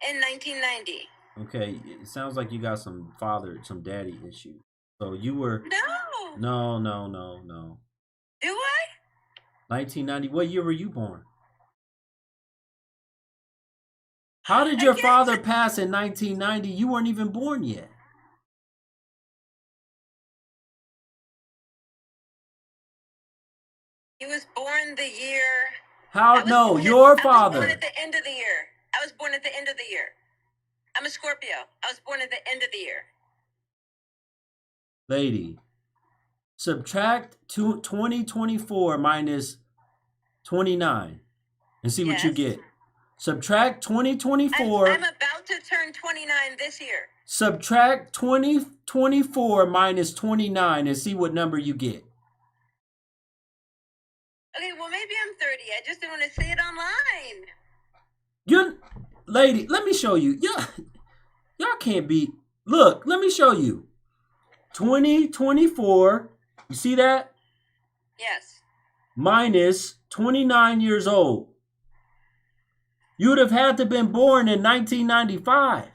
In 1990. Okay, it sounds like you got some daddy issues. So you were... No. Do I? 1990. What year were you born? How did your father pass in 1990? You weren't even born yet. He was born the year... Your father. I was born at the end of the year. I was born at the end of the year. I'm a Scorpio. I was born at the end of the year. Lady, subtract 2024 minus 29 and see what you get. Subtract 2024. I'm about to turn 29 this year. Subtract 2024 minus 29 and see what number you get. Okay, well, maybe I'm 30. I just didn't want to say it online. Lady, let me show you. Y'all can't be. Look, let me show you. 2024. You see that? Yes. Minus 29 years old. You would have had to been born in 1995.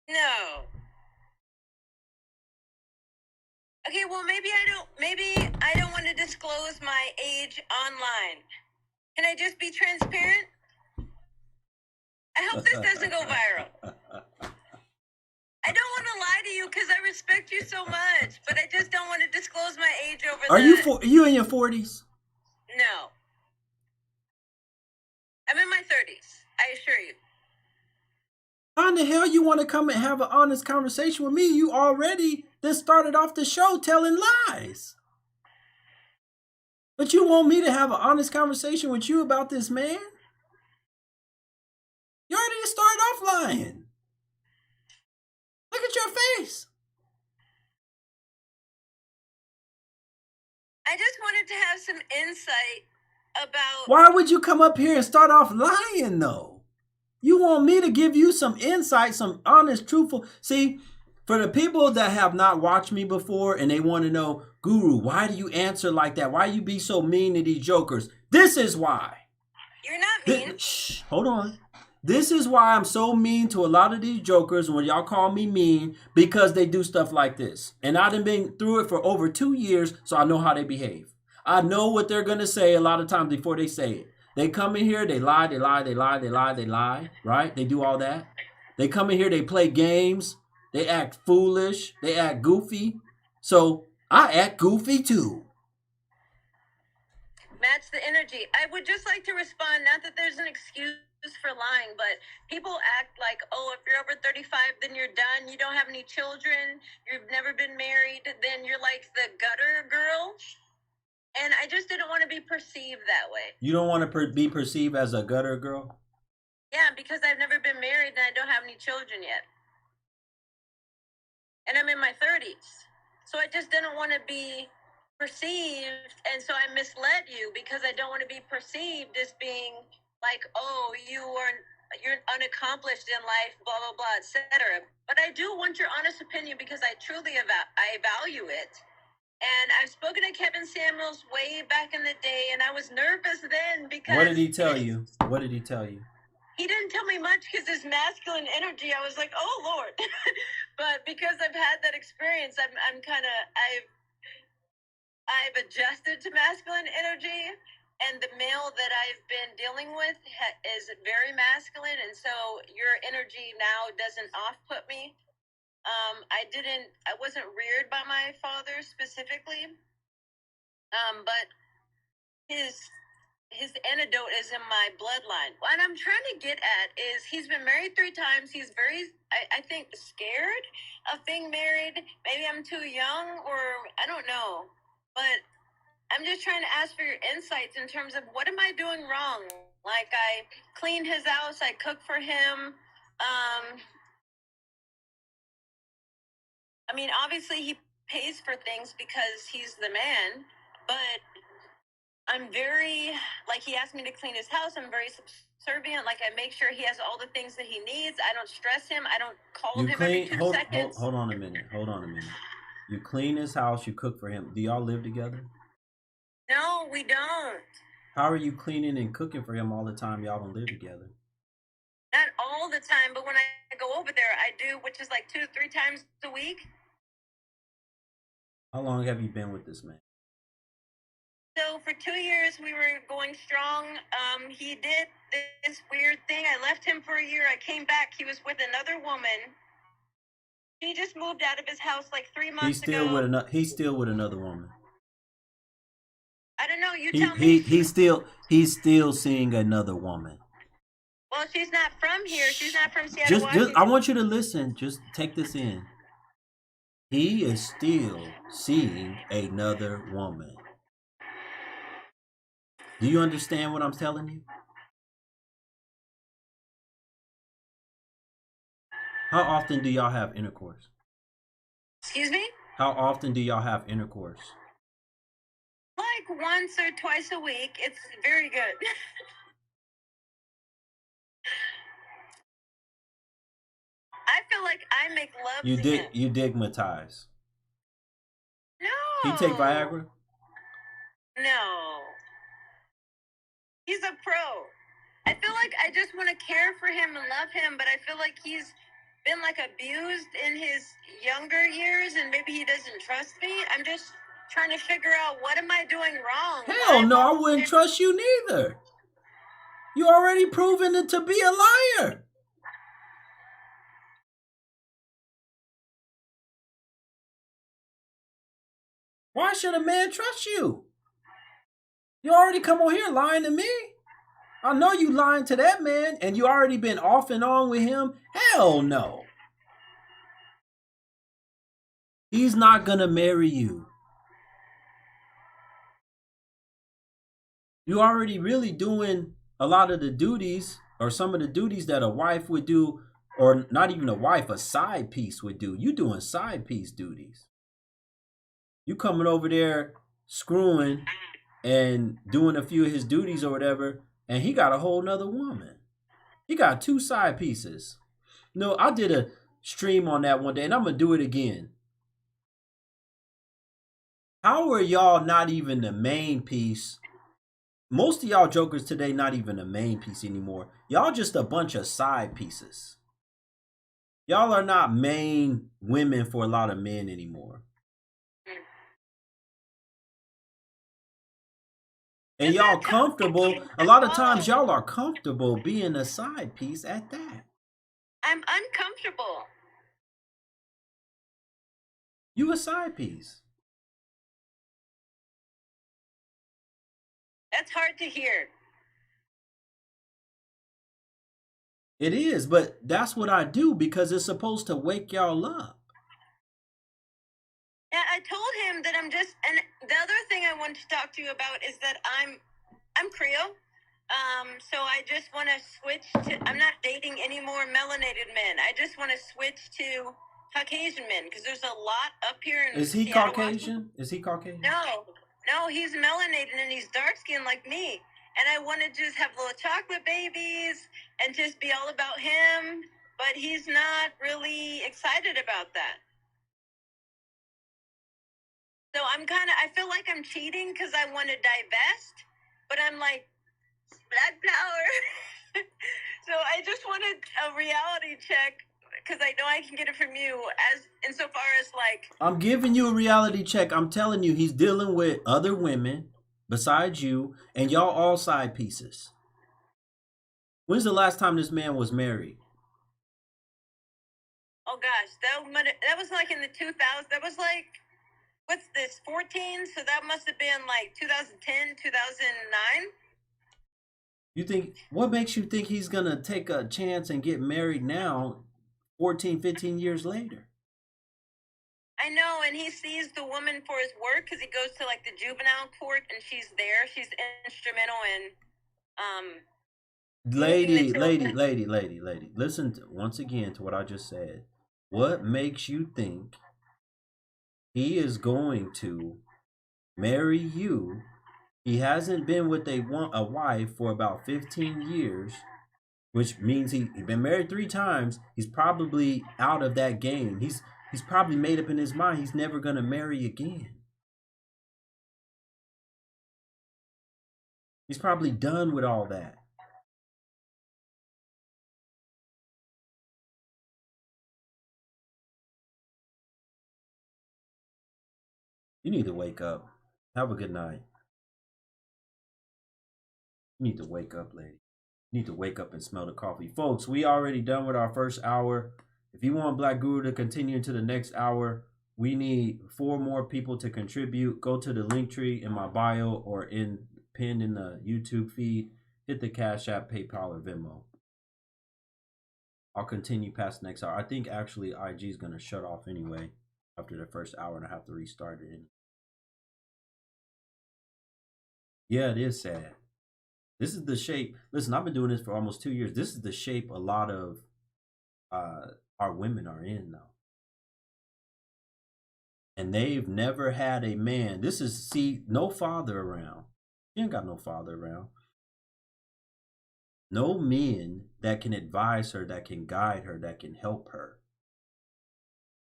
No. Okay, well, maybe I don't want to disclose my age online. Can I just be transparent? I hope this doesn't go viral. I don't want to lie to you because I respect you so much, but I just don't want to disclose my age over Are you in your 40s? No. I'm in my 30s, I assure you. How in the hell you want to come and have an honest conversation with me? You already just started off the show telling lies. But you want me to have an honest conversation with you about this man? You already started off lying. Look at your face. I just wanted to have some insight about... Why would you come up here and start off lying, though? You want me to give you some insight, some honest, truthful... See, for the people that have not watched me before and they want to know, Guru, why do you answer like that? Why you be so mean to these jokers? This is why. You're not mean. Shh, hold on. This is why I'm so mean to a lot of these jokers when y'all call me mean, because they do stuff like this. And I've been through it for over 2 years, so I know how they behave. I know what they're going to say a lot of times before they say it. They come in here, they lie, right? They do all that. They come in here, they play games. They act foolish. They act goofy. So I act goofy too. Match the energy. I would just like to respond, not that there's an excuse for lying, but people act like, oh, if you're over 35, then you're done. You don't have any children. You've never been married. Then you're like the gutter girl. And I just didn't want to be perceived that way. You don't want to be perceived as a gutter girl? Yeah, because I've never been married and I don't have any children yet. And I'm in my 30s. So I just didn't want to be perceived, and so I misled you because I don't want to be perceived as being like, oh, you're unaccomplished in life, blah blah blah, etc. But I do want your honest opinion because I truly I value it. And I've spoken to Kevin Samuels way back in the day, and I was nervous then because. What did he tell you? What did he tell you? He didn't tell me much because his masculine energy, I was like, oh Lord. But because I've had that experience, I'm kind of I've adjusted to masculine energy, and the male that I've been dealing with is very masculine, and so your energy now doesn't off-put me. I wasn't reared by my father specifically, but his antidote is in my bloodline. What I'm trying to get at is he's been married 3 times. He's very, I think, scared of being married. Maybe I'm too young, or I don't know. But I'm just trying to ask for your insights in terms of what am I doing wrong? Like, I clean his house, I cook for him. I mean, obviously he pays for things because he's the man, but I'm very, like, he asked me to clean his house. I'm very subservient. Like, I make sure he has all the things that he needs. I don't stress him. I don't call him every 2 seconds. Hold on a minute. You clean his house, you cook for him. Do y'all live together? No, we don't. How are you cleaning and cooking for him all the time? Y'all don't live together. Not all the time, but when I go over there, I do, which is like 2 to 3 times a week. How long have you been with this man? So for 2 years, we were going strong. He did this weird thing. I left him for a year. I came back. He was with another woman. He just moved out of his house like 3 months ago. He's still with another woman. I don't know. You tell me. He's still seeing another woman. Well, she's not from here. She's not from Seattle, Washington. I want you to listen. Just take this in. He is still seeing another woman. Do you understand what I'm telling you? How often do y'all have intercourse? Excuse me? How often do y'all have intercourse? Like once or twice a week. It's very good. I feel like I make love to him. You digmatize. No. He take Viagra? No. He's a pro. I feel like I just want to care for him and love him, but I feel like he's been like abused in his younger years, and maybe he doesn't trust me. I'm just trying to figure out, what am I doing wrong? Hell no, I wouldn't trust you neither. You already proven it to be a liar. Why should a man trust you? You already come on here lying to me. I know you lying to that man, and you already been off and on with him. Hell no. He's not gonna marry you. You already really doing a lot of the duties, or some of the duties that a wife would do, or not even a wife, a side piece would do. You doing side piece duties. You coming over there screwing and doing a few of his duties or whatever, and he got a whole nother woman. He got 2 side pieces. No, I did a stream on that one day, and I'm gonna do it again. How are y'all not even the main piece? Most of y'all jokers today not even the main piece anymore. Y'all just a bunch of side pieces. Y'all are not main women for a lot of men anymore. And y'all comfortable. A lot of times y'all are comfortable being a side piece at that. I'm uncomfortable. You a side piece. That's hard to hear. It is, but that's what I do because it's supposed to wake y'all up. Yeah, I I told him that and the other thing I want to talk to you about is that I'm Creole. So I just want to switch to, I'm not dating any more melanated men. I just want to switch to Caucasian men because there's a lot up here in Is he Seattle, Caucasian? Is he Caucasian? No, he's melanated and he's dark skinned like me. And I want to just have little chocolate babies and just be all about him. But he's not really excited about that. So I feel like I'm cheating because I want to divest, but I'm like, black power. So I just wanted a reality check because I know I can get it from you insofar as like. I'm giving you a reality check. I'm telling you, he's dealing with other women besides you, and y'all all side pieces. When's the last time this man was married? Oh gosh, that was like in the 2000s. That was like, what's this, 14? So that must have been like 2010, 2009. You think, what makes you think he's going to take a chance and get married now, 14, 15 years later? I know, and he sees the woman for his work because he goes to like the juvenile court and she's there. She's instrumental in Lady, listen once again to what I just said. What makes you think he is going to marry you? He hasn't been with a wife for about 15 years, which means he's been married 3 times. He's probably out of that game. He's probably made up in his mind he's never going to marry again. He's probably done with all that. You need to wake up. Have a good night. You need to wake up, lady. You need to wake up and smell the coffee. Folks, we already done with our first hour. If you want Black Guru to continue into the next hour, we need 4 more people to contribute. Go to the link tree in my bio or pinned in the YouTube feed. Hit the Cash App, PayPal, or Venmo. I'll continue past the next hour. I think actually IG is going to shut off anyway after the first hour and I have to restart it. Yeah, it is sad. This is the shape. Listen, I've been doing this for almost 2 years. This is the shape a lot of our women are in now. And they've never had a man. No father around. She ain't got no father around. No men that can advise her, that can guide her, that can help her.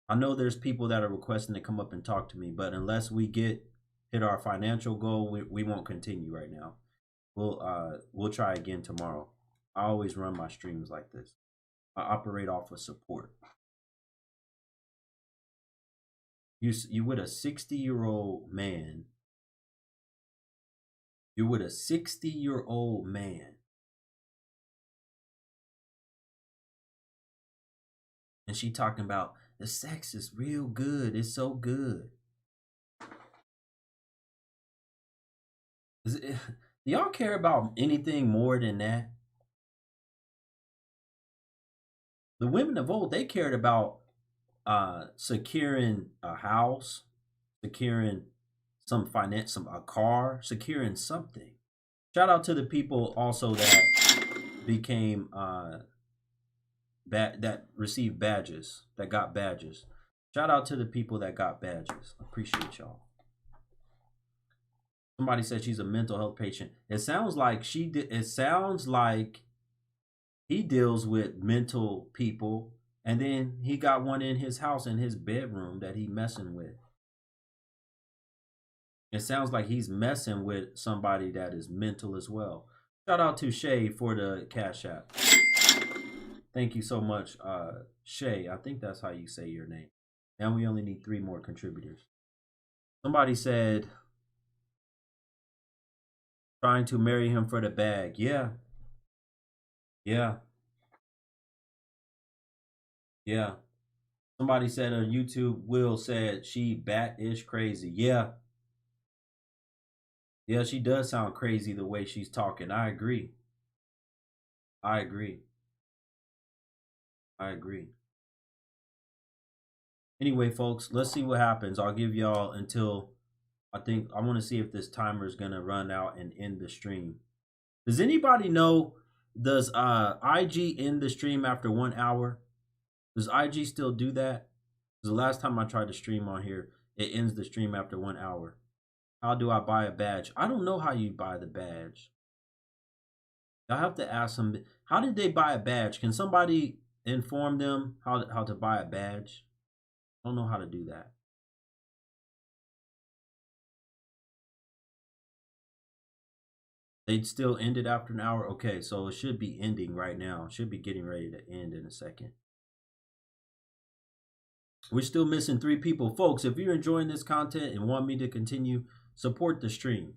I know there's people that are requesting to come up and talk to me, but unless we hit our financial goal, we won't continue right now. We'll try again tomorrow. I always run my streams like this. I operate off of support. You with a 60-year-old man. You're with a 60-year-old man. And she talking about the sex is real good. It's so good. Do y'all care about anything more than that? The women of old, they cared about securing a house, securing some finance, a car, securing something. Shout out to the people also that became that received badges, that got badges. Shout out to the people that got badges. Appreciate y'all. Somebody said she's a mental health patient. It sounds like it sounds like he deals with mental people, and then he got one in his house, in his bedroom, that he messing with. It sounds like he's messing with somebody that is mental as well. Shout out to Shay for the Cash App. Thank you so much, Shay. I think that's how you say your name. And we only need 3 more contributors. Somebody said, trying to marry him for the bag. Yeah. Somebody said on YouTube, Will said she bat-ish crazy. Yeah, she does sound crazy the way she's talking. I agree. Anyway, folks, let's see what happens. I'll give y'all until I want to see if this timer is going to run out and end the stream. Does anybody know, does IG end the stream after 1 hour? Does IG still do that? Because the last time I tried to stream on here, it ends the stream after 1 hour. How do I buy a badge? I don't know how you buy the badge. I have to ask them, how did they buy a badge? Can somebody inform them how to buy a badge? I don't know how to do that. They'd still end it after an hour? Okay, so it should be ending right now. It should be getting ready to end in a second. We're still missing 3 people. Folks, if you're enjoying this content and want me to continue, support the stream.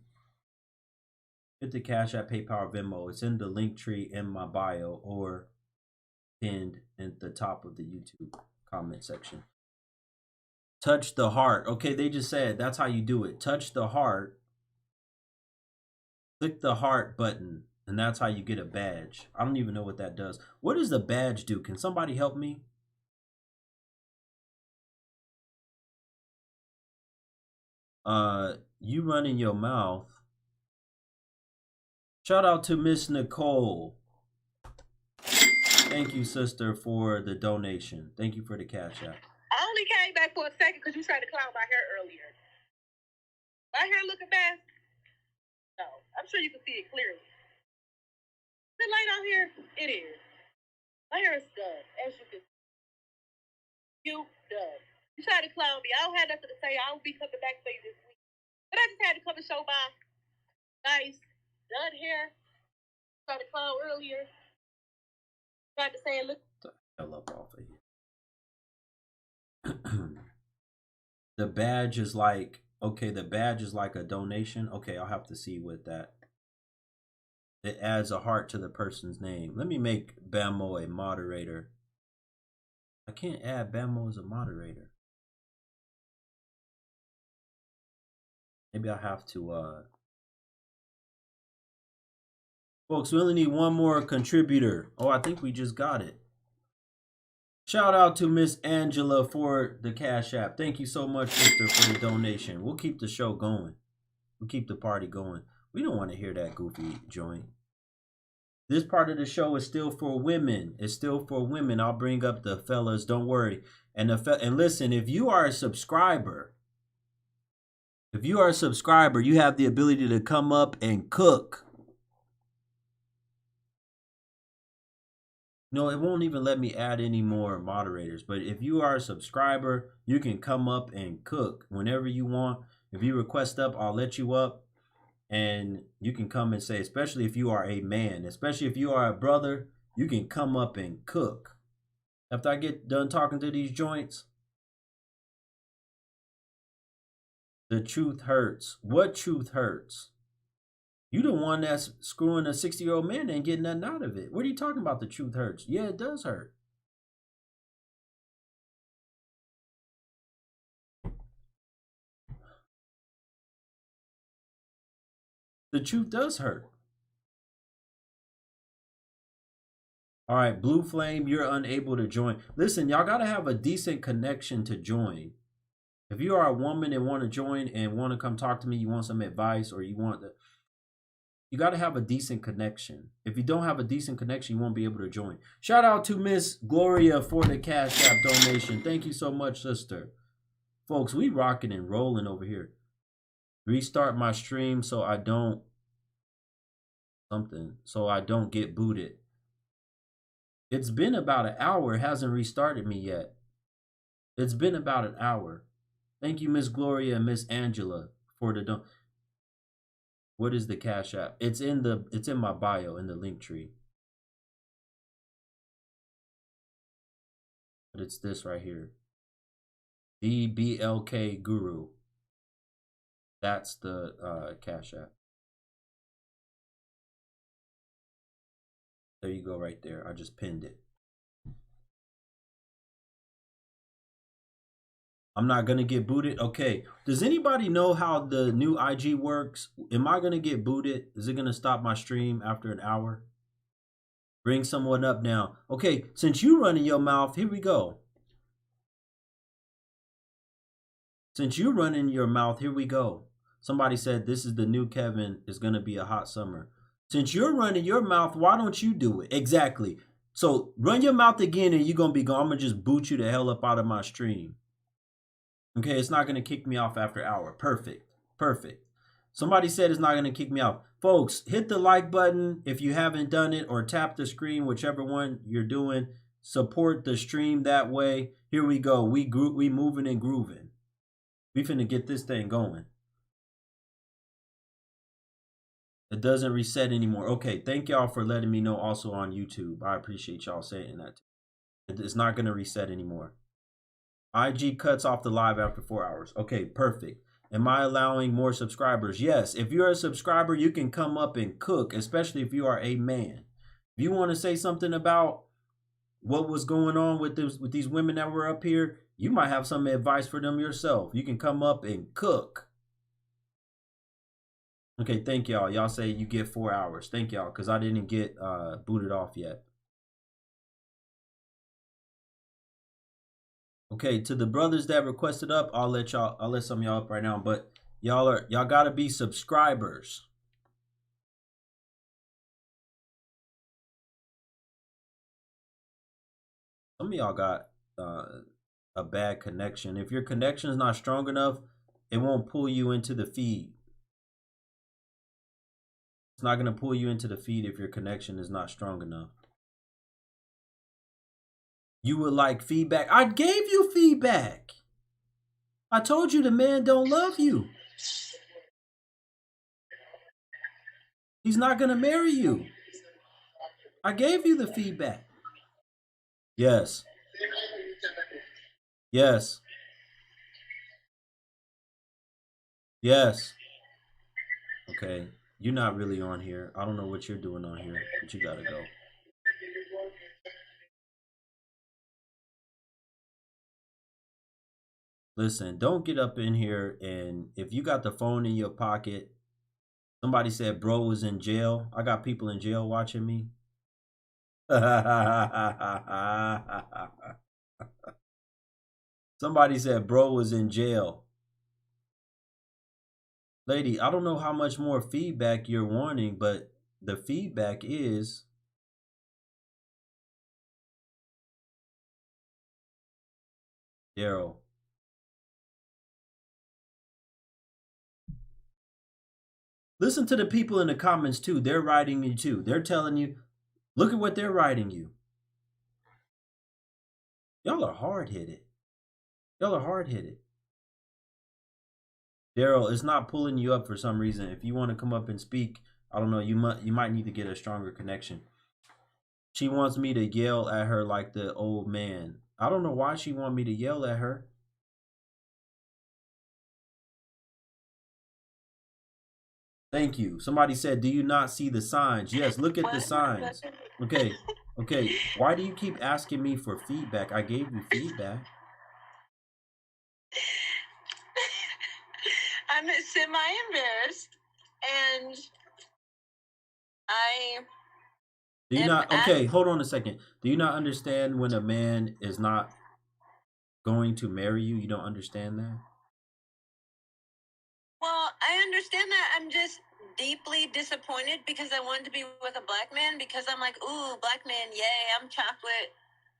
Hit the Cash App, PayPal, Venmo. It's in the link tree in my bio or pinned at the top of the YouTube comment section. Touch the heart. Okay, they just said that's how you do it. Touch the heart. Click the heart button, and that's how you get a badge. I don't even know what that does. What does the badge do? Can somebody help me? You running your mouth. Shout out to Miss Nicole. Thank you, sister, for the donation. Thank you for the Cash App. I only came back for a second because you tried to clown my hair earlier. My hair looking bad? No, I'm sure you can see it clearly. Is it light out here? It is. My hair is done, as you can see. You done. You tried to clown me. I don't have nothing to say. I will be coming back for you this week. But I just had to come and show my nice done hair. Tried to clown earlier. Tried to say, look. I love off of here. The badge is like, okay, the badge is like a donation. Okay, I'll have to see with that. It adds a heart to the person's name. Let me make Bamo a moderator. I can't add Bamo as a moderator. Maybe I have to, folks, we only need 1 more contributor. Oh, I think we just got it. Shout out to Miss Angela for the Cash App. Thank you so much, sister, for the donation. We'll keep the show going. We'll keep the party going. We don't want to hear that goofy joint. This part of the show is still for women. It's still for women. I'll bring up the fellas. Don't worry. And listen, if you are a subscriber, you have the ability to come up and cook. No, it won't even let me add any more moderators. But if you are a subscriber, you can come up and cook whenever you want. If you request up, I'll let you up. And you can come and say, especially if you are a man, especially if you are a brother, you can come up and cook. After I get done talking to these joints, the truth hurts. What truth hurts? You the one that's screwing a 60-year-old man and getting nothing out of it. What are you talking about? The truth hurts. Yeah, it does hurt. The truth does hurt. All right, Blue Flame, you're unable to join. Listen, y'all got to have a decent connection to join. If you are a woman and want to join and want to come talk to me, you want some advice, or you got to have a decent connection. If you don't have a decent connection, you won't be able to join. Shout out to Miss Gloria for the Cash App donation. Thank you so much, sister. Folks, we rocking and rolling over here. Restart my stream so I don't get booted. It's been about an hour. It hasn't restarted me yet. It's been about an hour. Thank you, Miss Gloria and Miss Angela, for the What is the Cash App? It's in my bio in the link tree. But it's this right here. The BLKGURU. That's the Cash App. There you go right there. I just pinned it. I'm not going to get booted. Okay. Does anybody know how the new IG works? Am I going to get booted? Is it going to stop my stream after an hour? Bring someone up now. Okay. Since you running your mouth, here we go. Since you're running your mouth, here we go. Somebody said this is the new Kevin. It's going to be a hot summer. Since you're running your mouth, why don't you do it? Exactly. So run your mouth again and you're going to be gone. I'm going to just boot you the hell up out of my stream. Okay, it's not going to kick me off after hour. Perfect. Perfect. Somebody said it's not going to kick me off. Folks, hit the like button if you haven't done it, or tap the screen, whichever one you're doing. Support the stream that way. Here we go. We moving and grooving. We finna get this thing going. It doesn't reset anymore. Okay, thank y'all for letting me know also on YouTube. I appreciate y'all saying that. It's not going to reset anymore. IG cuts off the live after 4 hours. Okay, perfect. Am I allowing more subscribers? Yes. If you're a subscriber, you can come up and cook, especially if you are a man. If you want to say something about what was going on with these women that were up here, you might have some advice for them yourself. You can come up and cook. Okay, thank y'all. Y'all say you get 4 hours. Thank y'all, because I didn't get booted off yet. Okay, to the brothers that requested up, I'll let some of y'all up right now, but y'all gotta be subscribers. Some of y'all got a bad connection. If your connection is not strong enough, it won't pull you into the feed. It's not gonna pull you into the feed if your connection is not strong enough. You would like feedback. I gave you feedback. I told you the man don't love you. He's not going to marry you. I gave you the feedback. Yes. Yes. Yes. Okay. You're not really on here. I don't know what you're doing on here, but you got to go. Listen, don't get up in here, and if you got the phone in your pocket, somebody said bro was in jail. I got people in jail watching me. Somebody said bro was in jail. Lady, I don't know how much more feedback you're wanting, but the feedback is Daryl. Listen to the people in the comments too. They're writing you too. They're telling you, look at what they're writing you. Y'all are hard-headed. Y'all are hard-headed. Daryl, it's not pulling you up for some reason. If you want to come up and speak, I don't know, you might need to get a stronger connection. She wants me to yell at her like the old man. I don't know why she wants me to yell at her. Thank you. Somebody said, do you not see the signs? Yes, look at the signs. Okay. Okay. Why do you keep asking me for feedback? I gave you feedback. I'm semi-embarrassed, and I... Do you not? Okay, hold on a second. Do you not understand when a man is not going to marry you? You don't understand that? Well, I understand that. I'm just deeply disappointed because I wanted to be with a black man, because I'm like, ooh, black man, yay, I'm chocolate.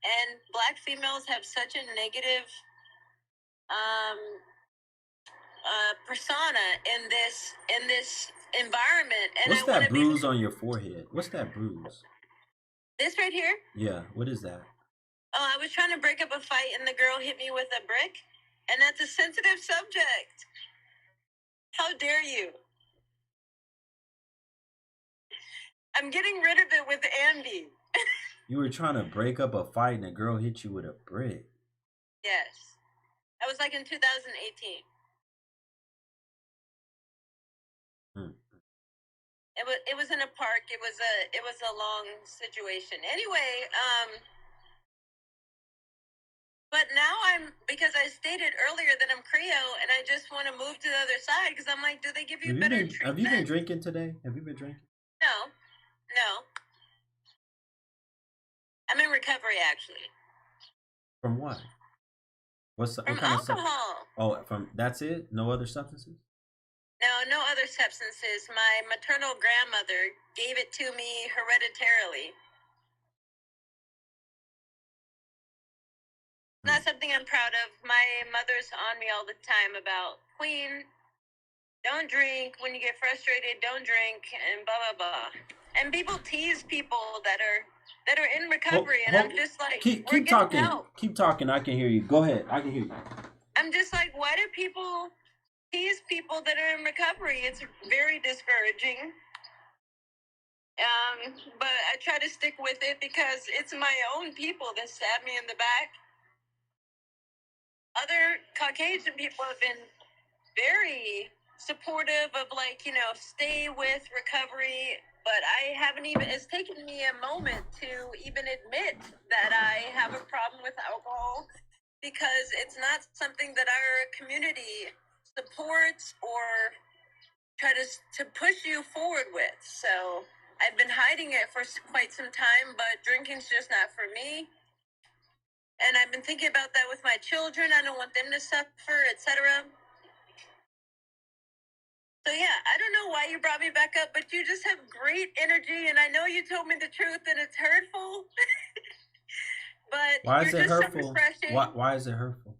And black females have such a negative persona in this environment. And what's that bruise on your forehead? What's that bruise? This right here? Yeah, what is that? Oh, I was trying to break up a fight and the girl hit me with a brick. And that's a sensitive subject. How dare you? I'm getting rid of it with Andy. You were trying to break up a fight and a girl hit you with a brick. Yes. That was like in 2018. It was in a park. It was a long situation. Anyway, but now because I stated earlier that I'm Creole and I just want to move to the other side, because I'm like, do they give you better treatment? Have you been drinking today? Have you been drinking? No. I'm in recovery, actually. From what? What from kind of substance? alcohol. Oh, from that's it? No other substances? No other substances. My maternal grandmother gave it to me hereditarily. Not something I'm proud of. My mother's on me all the time about, Queen, don't drink. When you get frustrated, don't drink, and blah blah blah. And people tease people that are in recovery, and I'm just like, keep talking. Help. Keep talking. I can hear you. Go ahead. I can hear you. I'm just like, why do people tease people that are in recovery? It's very discouraging. But I try to stick with it because it's my own people that stab me in the back. Other Caucasian people have been very supportive of, like, stay with recovery, but I haven't even, it's taken me a moment to even admit that I have a problem with alcohol because it's not something that our community supports or try to push you forward with. So I've been hiding it for quite some time, but drinking's just not for me. And I've been thinking about that with my children. I don't want them to suffer, etc. So yeah, I don't know why you brought me back up, but you just have great energy, and I know you told me the truth and it's hurtful. But why is you're it just hurtful? So refreshing. Why is it hurtful?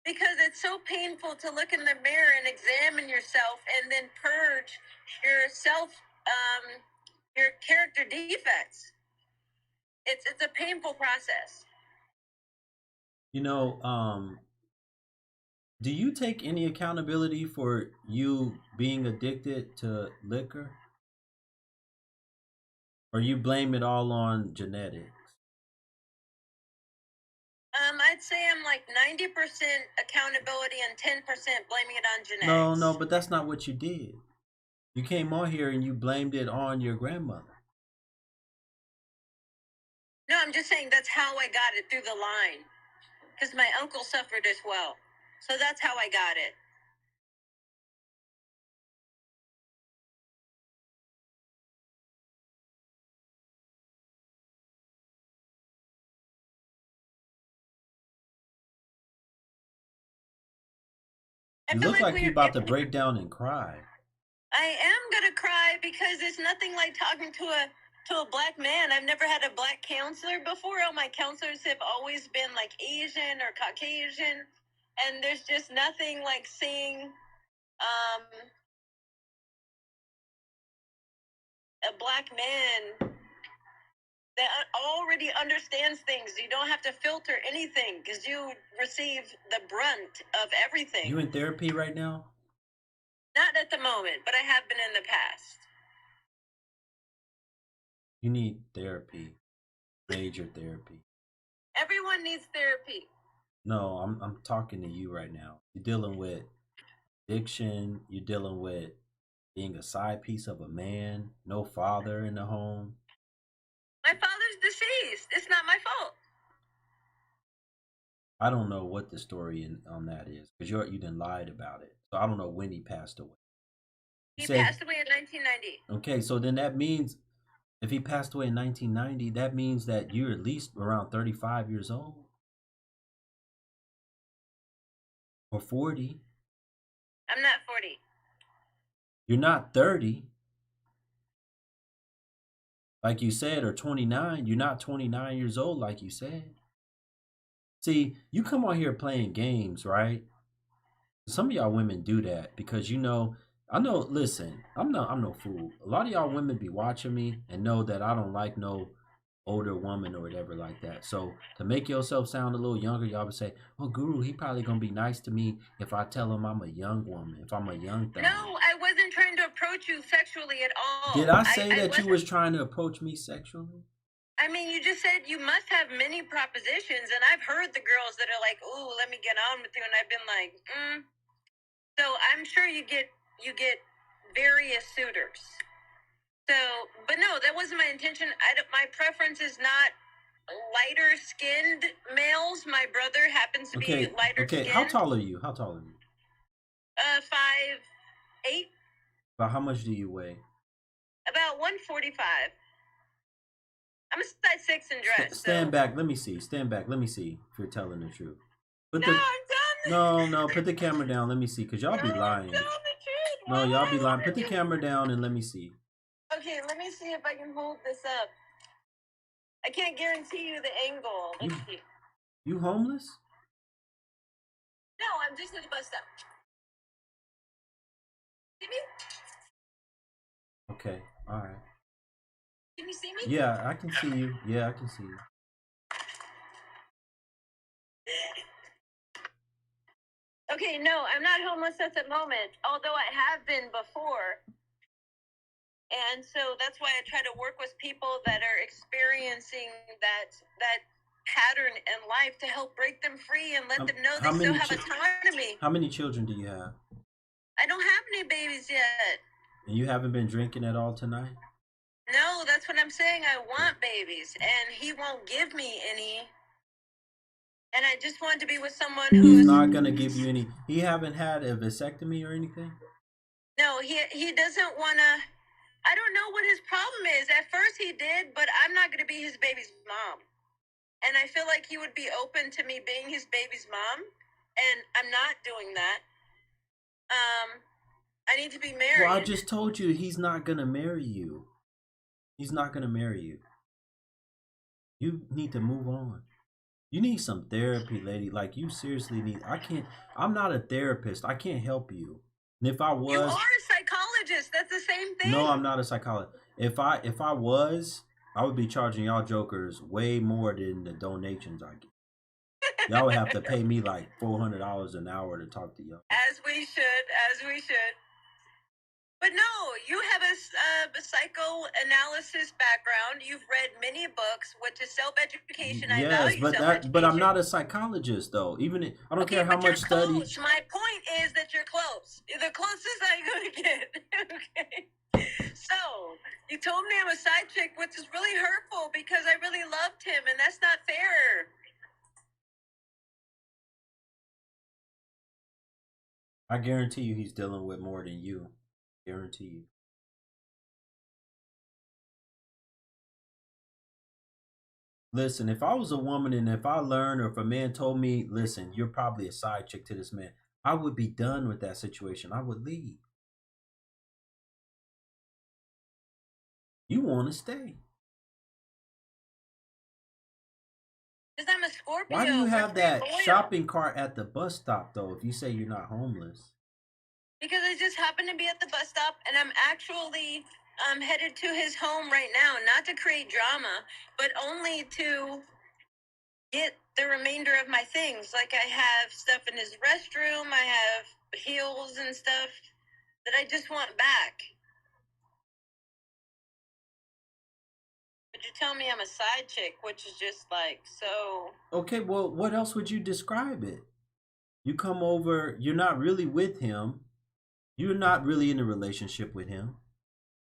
Because it's so painful to look in the mirror and examine yourself and then purge yourself, your character defects. It's a painful process. Do you take any accountability for you being addicted to liquor? Or you blame it all on genetics? I'd say I'm like 90% accountability and 10% blaming it on genetics. No, but that's not what you did. You came on here and you blamed it on your grandmother. No, I'm just saying that's how I got it through the line. Because my uncle suffered as well. So that's how I got it. You look like you're about to break down and cry. I am gonna cry because it's nothing like talking to a black man. I've never had a black counselor before. All my counselors have always been like Asian or Caucasian, and there's just nothing like seeing a black man that already understands things. You don't have to filter anything because you receive the brunt of everything. You in therapy right now? Not at the moment, but I have been in the past. You need therapy. Major therapy. Everyone needs therapy. No, I'm talking to you right now. You're dealing with addiction. You're dealing with being a side piece of a man. No father in the home. My father's deceased. It's not my fault. I don't know what the story on that is because you done lied about it. So I don't know when he passed away. He passed away in 1990. Okay, so then that means if he passed away in 1990, that means that you're at least around 35 years old. Or 40. I'm not 40. You're not 30. Like you said, or 29. You're not 29 years old like you said. See, you come on here playing games, right? Some of y'all women do that because listen, I'm no fool. A lot of y'all women be watching me and know that I don't like no older woman or whatever like that. So to make yourself sound a little younger, y'all would say, "Oh, Guru, he probably gonna be nice to me if I tell him I'm a young woman, if I'm a young thing." No, I wasn't trying to approach you sexually at all. Did I say that you was trying to approach me sexually? I mean, you just said you must have many propositions, and I've heard the girls that are like, "Ooh, let me get on with you," and I've been like, So I'm sure you get various suitors. So, but no, that wasn't my intention. My preference is not lighter skinned males. My brother happens to be lighter skinned. Okay, how tall are you? 5'8". About how much do you weigh? About 145. I'm a size 6 in dress. Stand back. Let me see. Stand back. Let me see if you're telling the truth. Put No, the I'm telling no, put the camera down. Let me see, cause y'all be I'm lying. telling the truth. No, Why would y'all I be lying. lie Put to the you? camera down and let me see. Okay, let me see if I can hold this up. I can't guarantee you the angle. Let's see. You homeless? No, I'm just at the bus stop. See me? Okay, all right. Can you see me? Yeah, I can see you. Yeah, I can see you. Okay, no, I'm not homeless at the moment, although I have been before. And so that's why I try to work with people that are experiencing that pattern in life to help break them free and let them know they still have autonomy. How many children do you have? I don't have any babies yet. And you haven't been drinking at all tonight? No, that's what I'm saying. I want babies, and he won't give me any. And I just want to be with someone who's He's not gonna give you any. He haven't had a vasectomy or anything? No, he doesn't want to. I don't know what his problem is. At first he did, but I'm not going to be his baby's mom. And I feel like he would be open to me being his baby's mom, and I'm not doing that. I need to be married. Well, I just told you he's not gonna marry you. He's not gonna marry you. You need to move on. You need some therapy, lady. Like, you seriously need. I'm not a therapist. I can't help you. And if I was, You are a psychologist. That's the same thing. No, I'm not a psychologist. If I was, I would be charging y'all jokers way more than the donations I get. Y'all would have to pay me like $400 an hour to talk to y'all. As we should. But no, you have a psychoanalysis background. You've read many books, which is self-education. I value self-education. But I'm not a psychologist though. I don't care how much study. Close. My point is that you're close. You're the closest I'm going to get. Okay. So you told me I'm a side chick, which is really hurtful because I really loved him, and that's not fair. I guarantee you he's dealing with more than you. Guarantee you. Listen, if I was a woman and if I learned, or if a man told me, listen, you're probably a side chick to this man, I would be done with that situation. I would leave. You want to stay. Because I'm a Scorpio. Why do you have that shopping cart at the bus stop, though, if you say you're not homeless? Because I just happened to be at the bus stop, and I'm actually headed to his home right now, not to create drama, but only to get the remainder of my things. Like, I have stuff in his restroom, I have heels and stuff that I just want back. But you tell me I'm a side chick, which is just like, so... Okay, well, what else would you describe it? You come over, you're not really with him. You're not really in a relationship with him.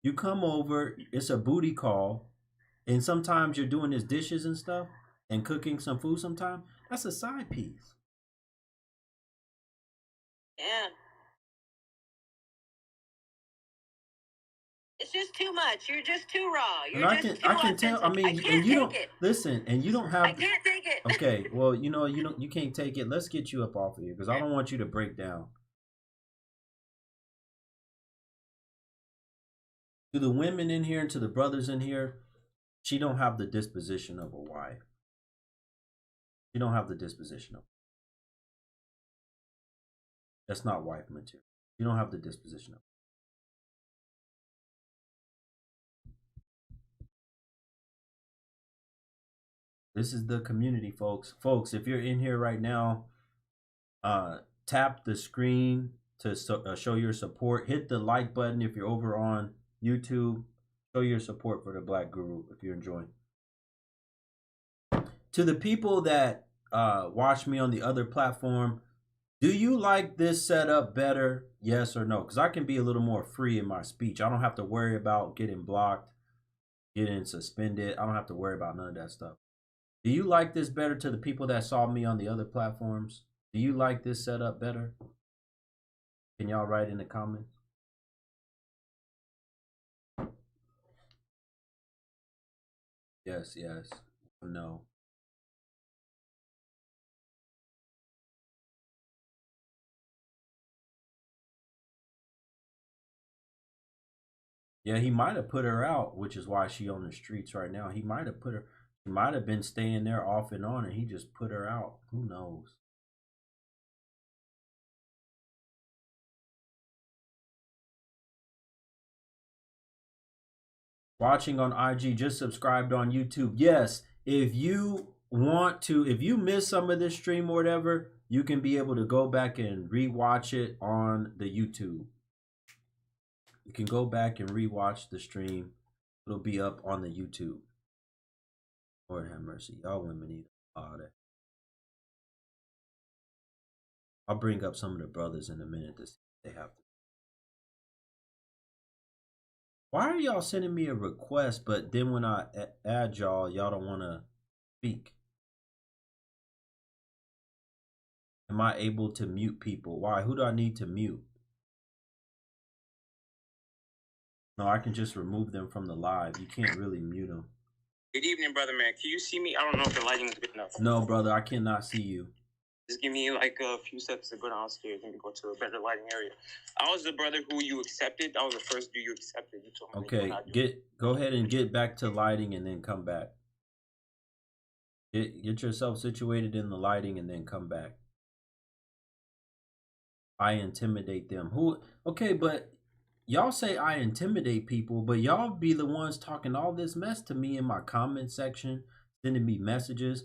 You come over, it's a booty call, and sometimes you're doing his dishes and stuff and cooking some food sometimes. That's a side piece. Yeah. It's just too much. You're just too raw. You're And just I can tell. I mean, I can't take it. Listen, and you don't have. I can't take it. Okay, well, you can't take it. Let's get you up off of here because I don't want you to break down. To the women in here and to the brothers in here, she don't have the disposition of a wife. She don't have the disposition of. That's not wife material. You don't have the disposition of. This is the community, folks. Folks, if you're in here right now, tap the screen to show your support. Hit the like button if you're over on YouTube. Show your support for the Black Guru if you're enjoying. To the people that watch me on the other platform, do you like this setup better? Yes or no? Because I can be a little more free in my speech. I don't have to worry about getting blocked, getting suspended. I don't have to worry about none of that stuff. Do you like this better? To the people that saw me on the other platforms, do you like this setup better? Can y'all write in the comments? Yes, no. Yeah, he might have put her out, which is why she on the streets right now. He might have put her. She might have been staying there off and on, and he just put her out. Who knows? Watching on IG, just subscribed on YouTube. Yes, if you want to, if you miss some of this stream or whatever, you can be able to go back and rewatch it on the YouTube. You can go back and rewatch the stream. It'll be up on the YouTube. Lord have mercy. Y'all women need all that. I'll bring up some of the brothers in a minute to see if they have to. Why are y'all sending me a request, but then when I add y'all, y'all don't want to speak? Am I able to mute people? Why? Who do I need to mute? No, I can just remove them from the live. You can't really mute them. Good evening, brother man. Can you see me? I don't know if the lighting is good enough. No, brother, I cannot see you. Just give me like a few steps to go downstairs and go to a better lighting area. I was the brother who you accepted. I was the first dude you accepted. You told me. Okay, go ahead and get back to lighting and then come back. Get yourself situated in the lighting and then come back. I intimidate them. Who? Okay, but y'all say I intimidate people, but y'all be the ones talking all this mess to me in my comment section, sending me messages.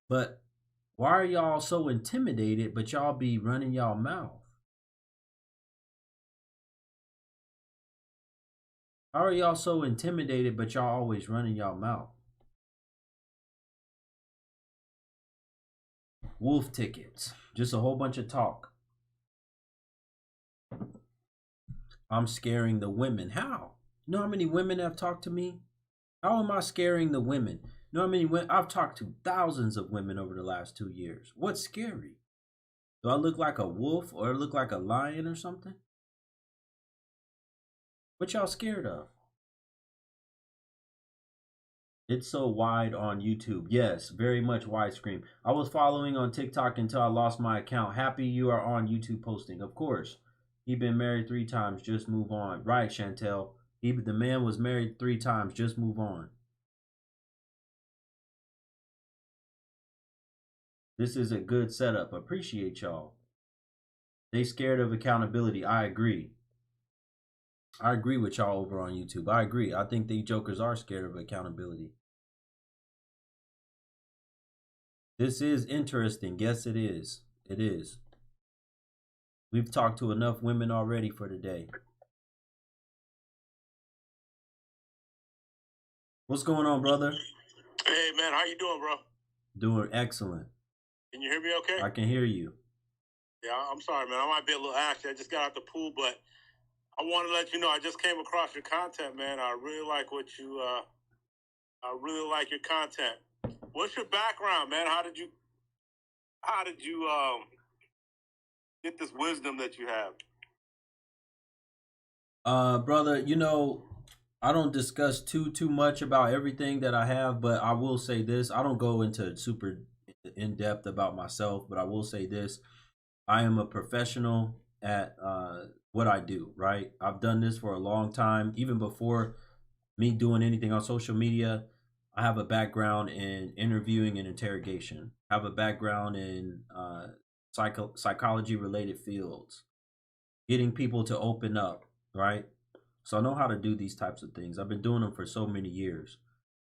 But why are y'all so intimidated, but y'all be running y'all mouth? How are y'all so intimidated, but y'all always running y'all mouth? Wolf tickets. Just a whole bunch of talk. I'm scaring the women. How? You know how many women have talked to me? How am I scaring the women? You know how many women? I've talked to thousands of women over the last 2 years. What's scary? Do I look like a wolf or look like a lion or something? What y'all scared of? It's so wide on YouTube. Yes, very much widescreen. I was following on TikTok until I lost my account. Happy you are on YouTube posting. Of course. He been married 3 times. Just move on. Right, Chantel. The man was married 3 times. Just move on. This is a good setup. Appreciate y'all. They scared of accountability. I agree. I agree with y'all over on YouTube. I agree. I think these jokers are scared of accountability. This is interesting. Yes, it is. It is. We've talked to enough women already for today. What's going on, brother? Hey, man. How you doing, bro? Doing excellent. Can you hear me okay? I can hear you. Yeah, I'm sorry, man. I might be a little ashy. I just got out the pool, but I want to let you know I just came across your content, man. I really like what you, I really like your content. What's your background, man? How did you get this wisdom that you have? Brother, you know, I don't discuss too much about everything that I have, but I will say this. I don't go into super in depth about myself, but I will say this. I am a professional at what I do, right? I've done this for a long time. Even before me doing anything on social media, I have a background in interviewing and interrogation. I have a background in psychology related fields, getting people to open up, right? So I know how to do these types of things. I've been doing them for so many years.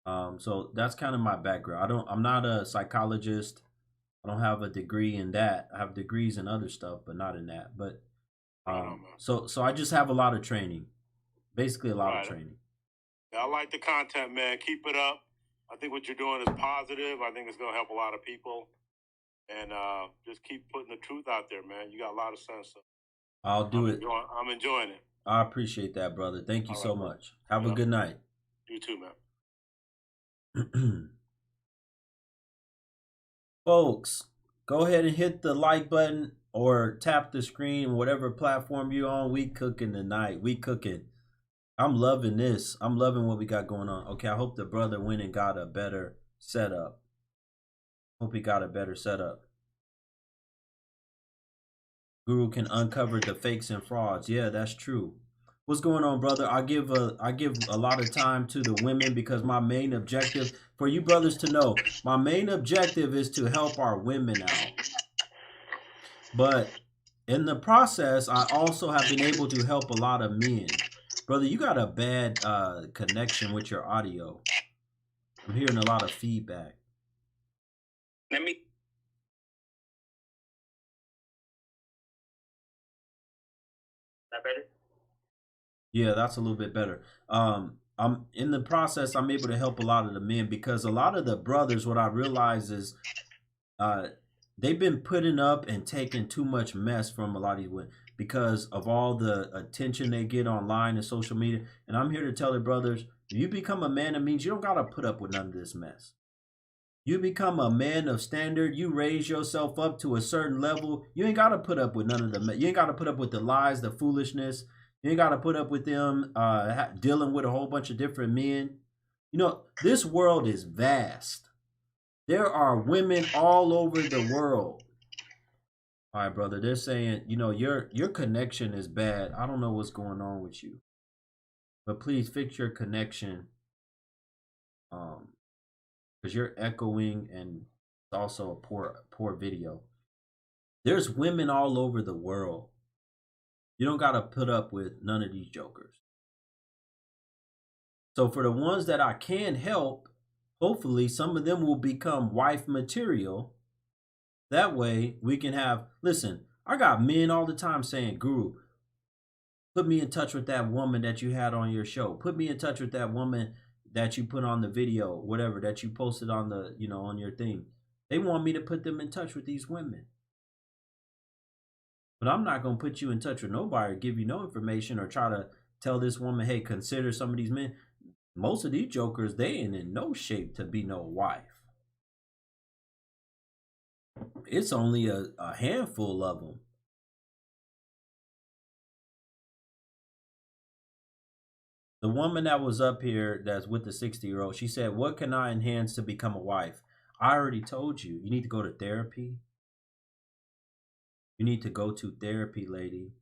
So that's kind of my background. I'm not a psychologist. I don't have a degree in that. I have degrees in other stuff, but not in that. But so I just have a lot of training, basically a lot of training. Yeah, I like the content, man. Keep it up. I think what you're doing is positive. I think it's going to help a lot of people. And just keep putting the truth out there, man. You got a lot of sense. So I'll do it. I'm enjoying it. I appreciate that, brother. Thank you so much. Have a good night. You too, man. Folks, go ahead and hit the like button or tap the screen, whatever platform you're on. We cooking tonight. We cooking. I'm loving this. I'm loving what we got going on. Okay, I hope the brother went and got a better setup. Hope he got a better setup. Guru can uncover the fakes and frauds. Yeah, that's true. What's going on, brother? I give a lot of time to the women because my main objective for you brothers to know, my main objective is to help our women out. But in the process, I also have been able to help a lot of men. Brother, you got a bad connection with your audio. I'm hearing a lot of feedback. Let me. That better? Yeah, that's a little bit better. I'm in the process. I'm able to help a lot of the men because a lot of the brothers, what I realize is, they've been putting up and taking too much mess from a lot of these women because of all the attention they get online and social media. And I'm here to tell the brothers, if you become a man, it means you don't gotta put up with none of this mess. You become a man of standard. You raise yourself up to a certain level. You ain't got to put up with none of the. You ain't got to put up with the lies, the foolishness. You ain't got to put up with them dealing with a whole bunch of different men. You know, this world is vast. There are women all over the world. All right, brother. They're saying, you know, your connection is bad. I don't know what's going on with you, but please fix your connection. Because you're echoing and it's also a poor video. There's women all over the world. You don't got to put up with none of these jokers. So for the ones that I can help, hopefully some of them will become wife material. That way we can have, listen, I got men all the time saying, Guru, put me in touch with that woman that you had on your show. Put me in touch with that woman that you put on the video, whatever, that you posted on the, you know, on your thing. They want me to put them in touch with these women. But I'm not going to put you in touch with nobody or give you no information or try to tell this woman, hey, consider some of these men. Most of these jokers, they ain't in no shape to be no wife. It's only a handful of them. The woman that was up here that's with the 60-year-old, she said, what can I enhance to become a wife? I already told you. You need to go to therapy. You need to go to therapy, lady.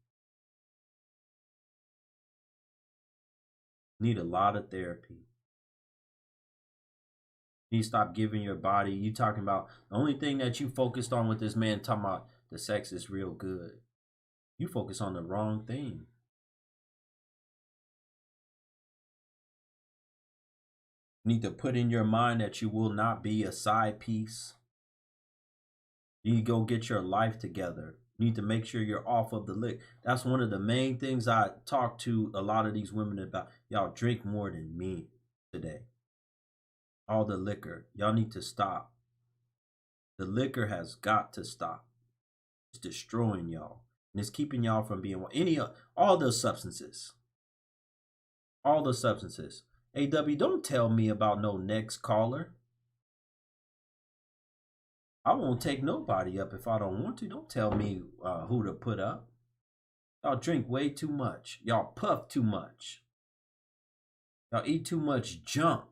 You need a lot of therapy. You need to stop giving your body. You talking about the only thing that you focused on with this man talking about the sex is real good. You focus on the wrong thing. You need to put in your mind that you will not be a side piece. You need to go get your life together. You need to make sure you're off of the lick. That's one of the main things I talk to a lot of these women about. Y'all drink more than me today. All the liquor. Y'all need to stop. The liquor has got to stop. It's destroying y'all. And it's keeping y'all from being all those substances. All the substances. AW, don't tell me about no next caller. I won't take nobody up if I don't want to. Don't tell me who to put up. Y'all drink way too much. Y'all puff too much. Y'all eat too much junk.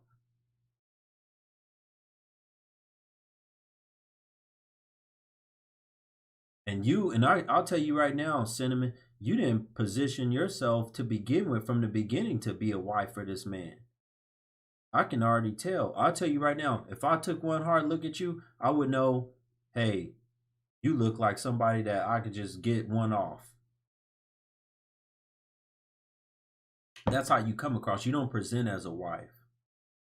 And I'll tell you right now, Cinnamon, you didn't position yourself to begin with from the beginning to be a wife for this man. I can already tell. I'll tell you right now, if I took one hard look at you, I would know, hey, you look like somebody that I could just get one off. That's how you come across. You don't present as a wife.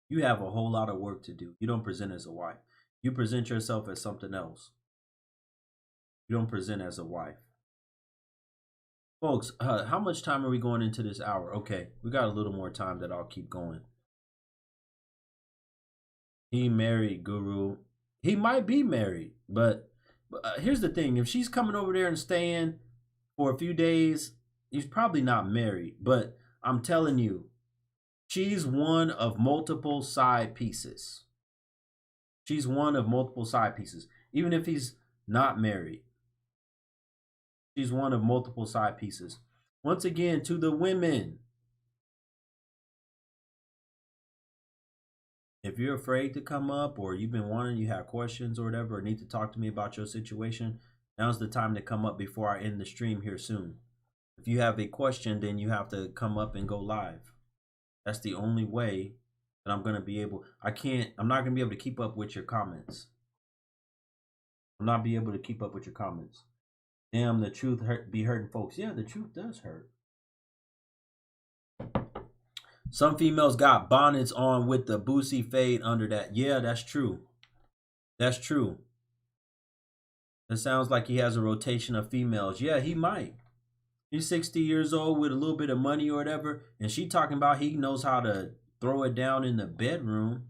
You have a whole lot of work to do. You don't present as a wife. You present yourself as something else. You don't present as a wife. Folks, how much time are we going into this hour? Okay, we got a little more time that I'll keep going. He married, Guru. He might be married, but here's the thing. If she's coming over there and staying for a few days, he's probably not married. But I'm telling you, she's one of multiple side pieces. She's one of multiple side pieces. Even if he's not married, she's one of multiple side pieces. Once again, to the women, if you're afraid to come up or you've been wanting, you have questions or whatever, or need to talk to me about your situation, now's the time to come up before I end the stream here soon. If you have a question, then you have to come up and go live. That's the only way that I'm going to be able. I'm not going to be able to keep up with your comments. I'm not be able to keep up with your comments. Damn, the truth be hurting folks. Yeah, the truth does hurt. Some females got bonnets on with the boosie fade under that. Yeah, that's true. That's true. It sounds like he has a rotation of females. Yeah, he might. He's 60 years old with a little bit of money or whatever. And she talking about he knows how to throw it down in the bedroom.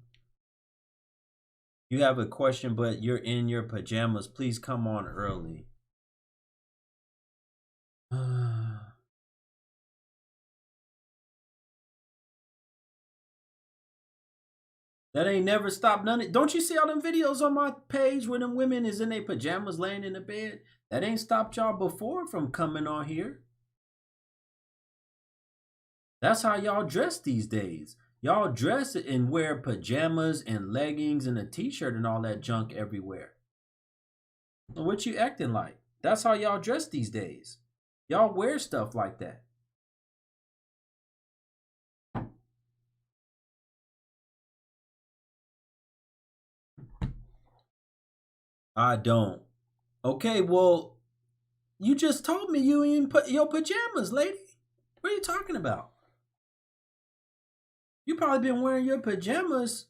You have a question, but you're in your pajamas. Please come on early. That ain't never stopped none. Don't you see all them videos on my page where them women is in their pajamas laying in the bed? That ain't stopped y'all before from coming on here. That's how y'all dress these days. Y'all dress and wear pajamas and leggings and a t-shirt and all that junk everywhere. What you acting like? That's how y'all dress these days. Y'all wear stuff like that. I don't. Okay, well, you just told me you in your pajamas, lady. What are you talking about? You probably been wearing your pajamas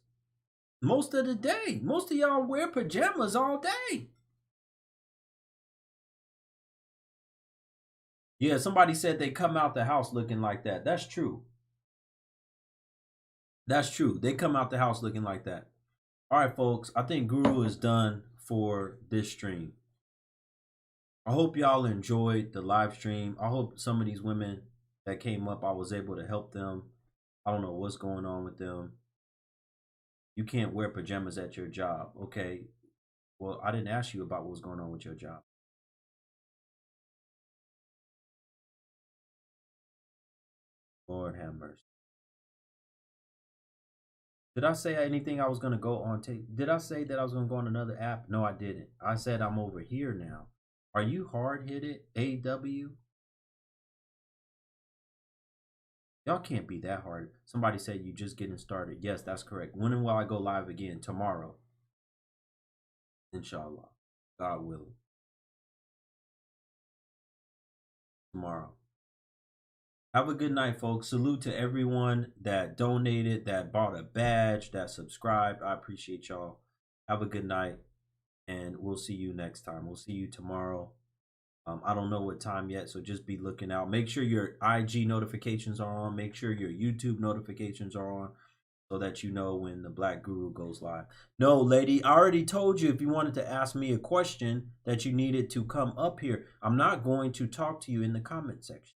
most of the day. Most of y'all wear pajamas all day. Yeah, somebody said they come out the house looking like that. That's true. That's true. They come out the house looking like that. All right, folks. I think Guru is done for this stream. I hope y'all enjoyed the live stream. I hope some of these women that came up, I was able to help them. I don't know what's going on with them. You can't wear pajamas at your job. Okay. Well, I didn't ask you about what was going on with your job. Lord have mercy. Did I say anything I was going to go on? Did I say that I was going to go on another app? No, I didn't. I said I'm over here now. Are you hard-headed, AW? Y'all can't be that hard. Somebody said you just getting started. Yes, that's correct. When will I go live again? Tomorrow. Inshallah. God willing. Tomorrow. Have a good night, folks. Salute to everyone that donated, that bought a badge, that subscribed. I appreciate y'all. Have a good night, and we'll see you next time. We'll see you tomorrow. I don't know what time yet, so just be looking out. Make sure your IG notifications are on. Make sure your YouTube notifications are on so that you know when the Black Guru goes live. No, lady, I already told you if you wanted to ask me a question that you needed to come up here. I'm not going to talk to you in the comment section.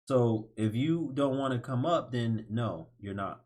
So if you don't want to come up, then no, you're not.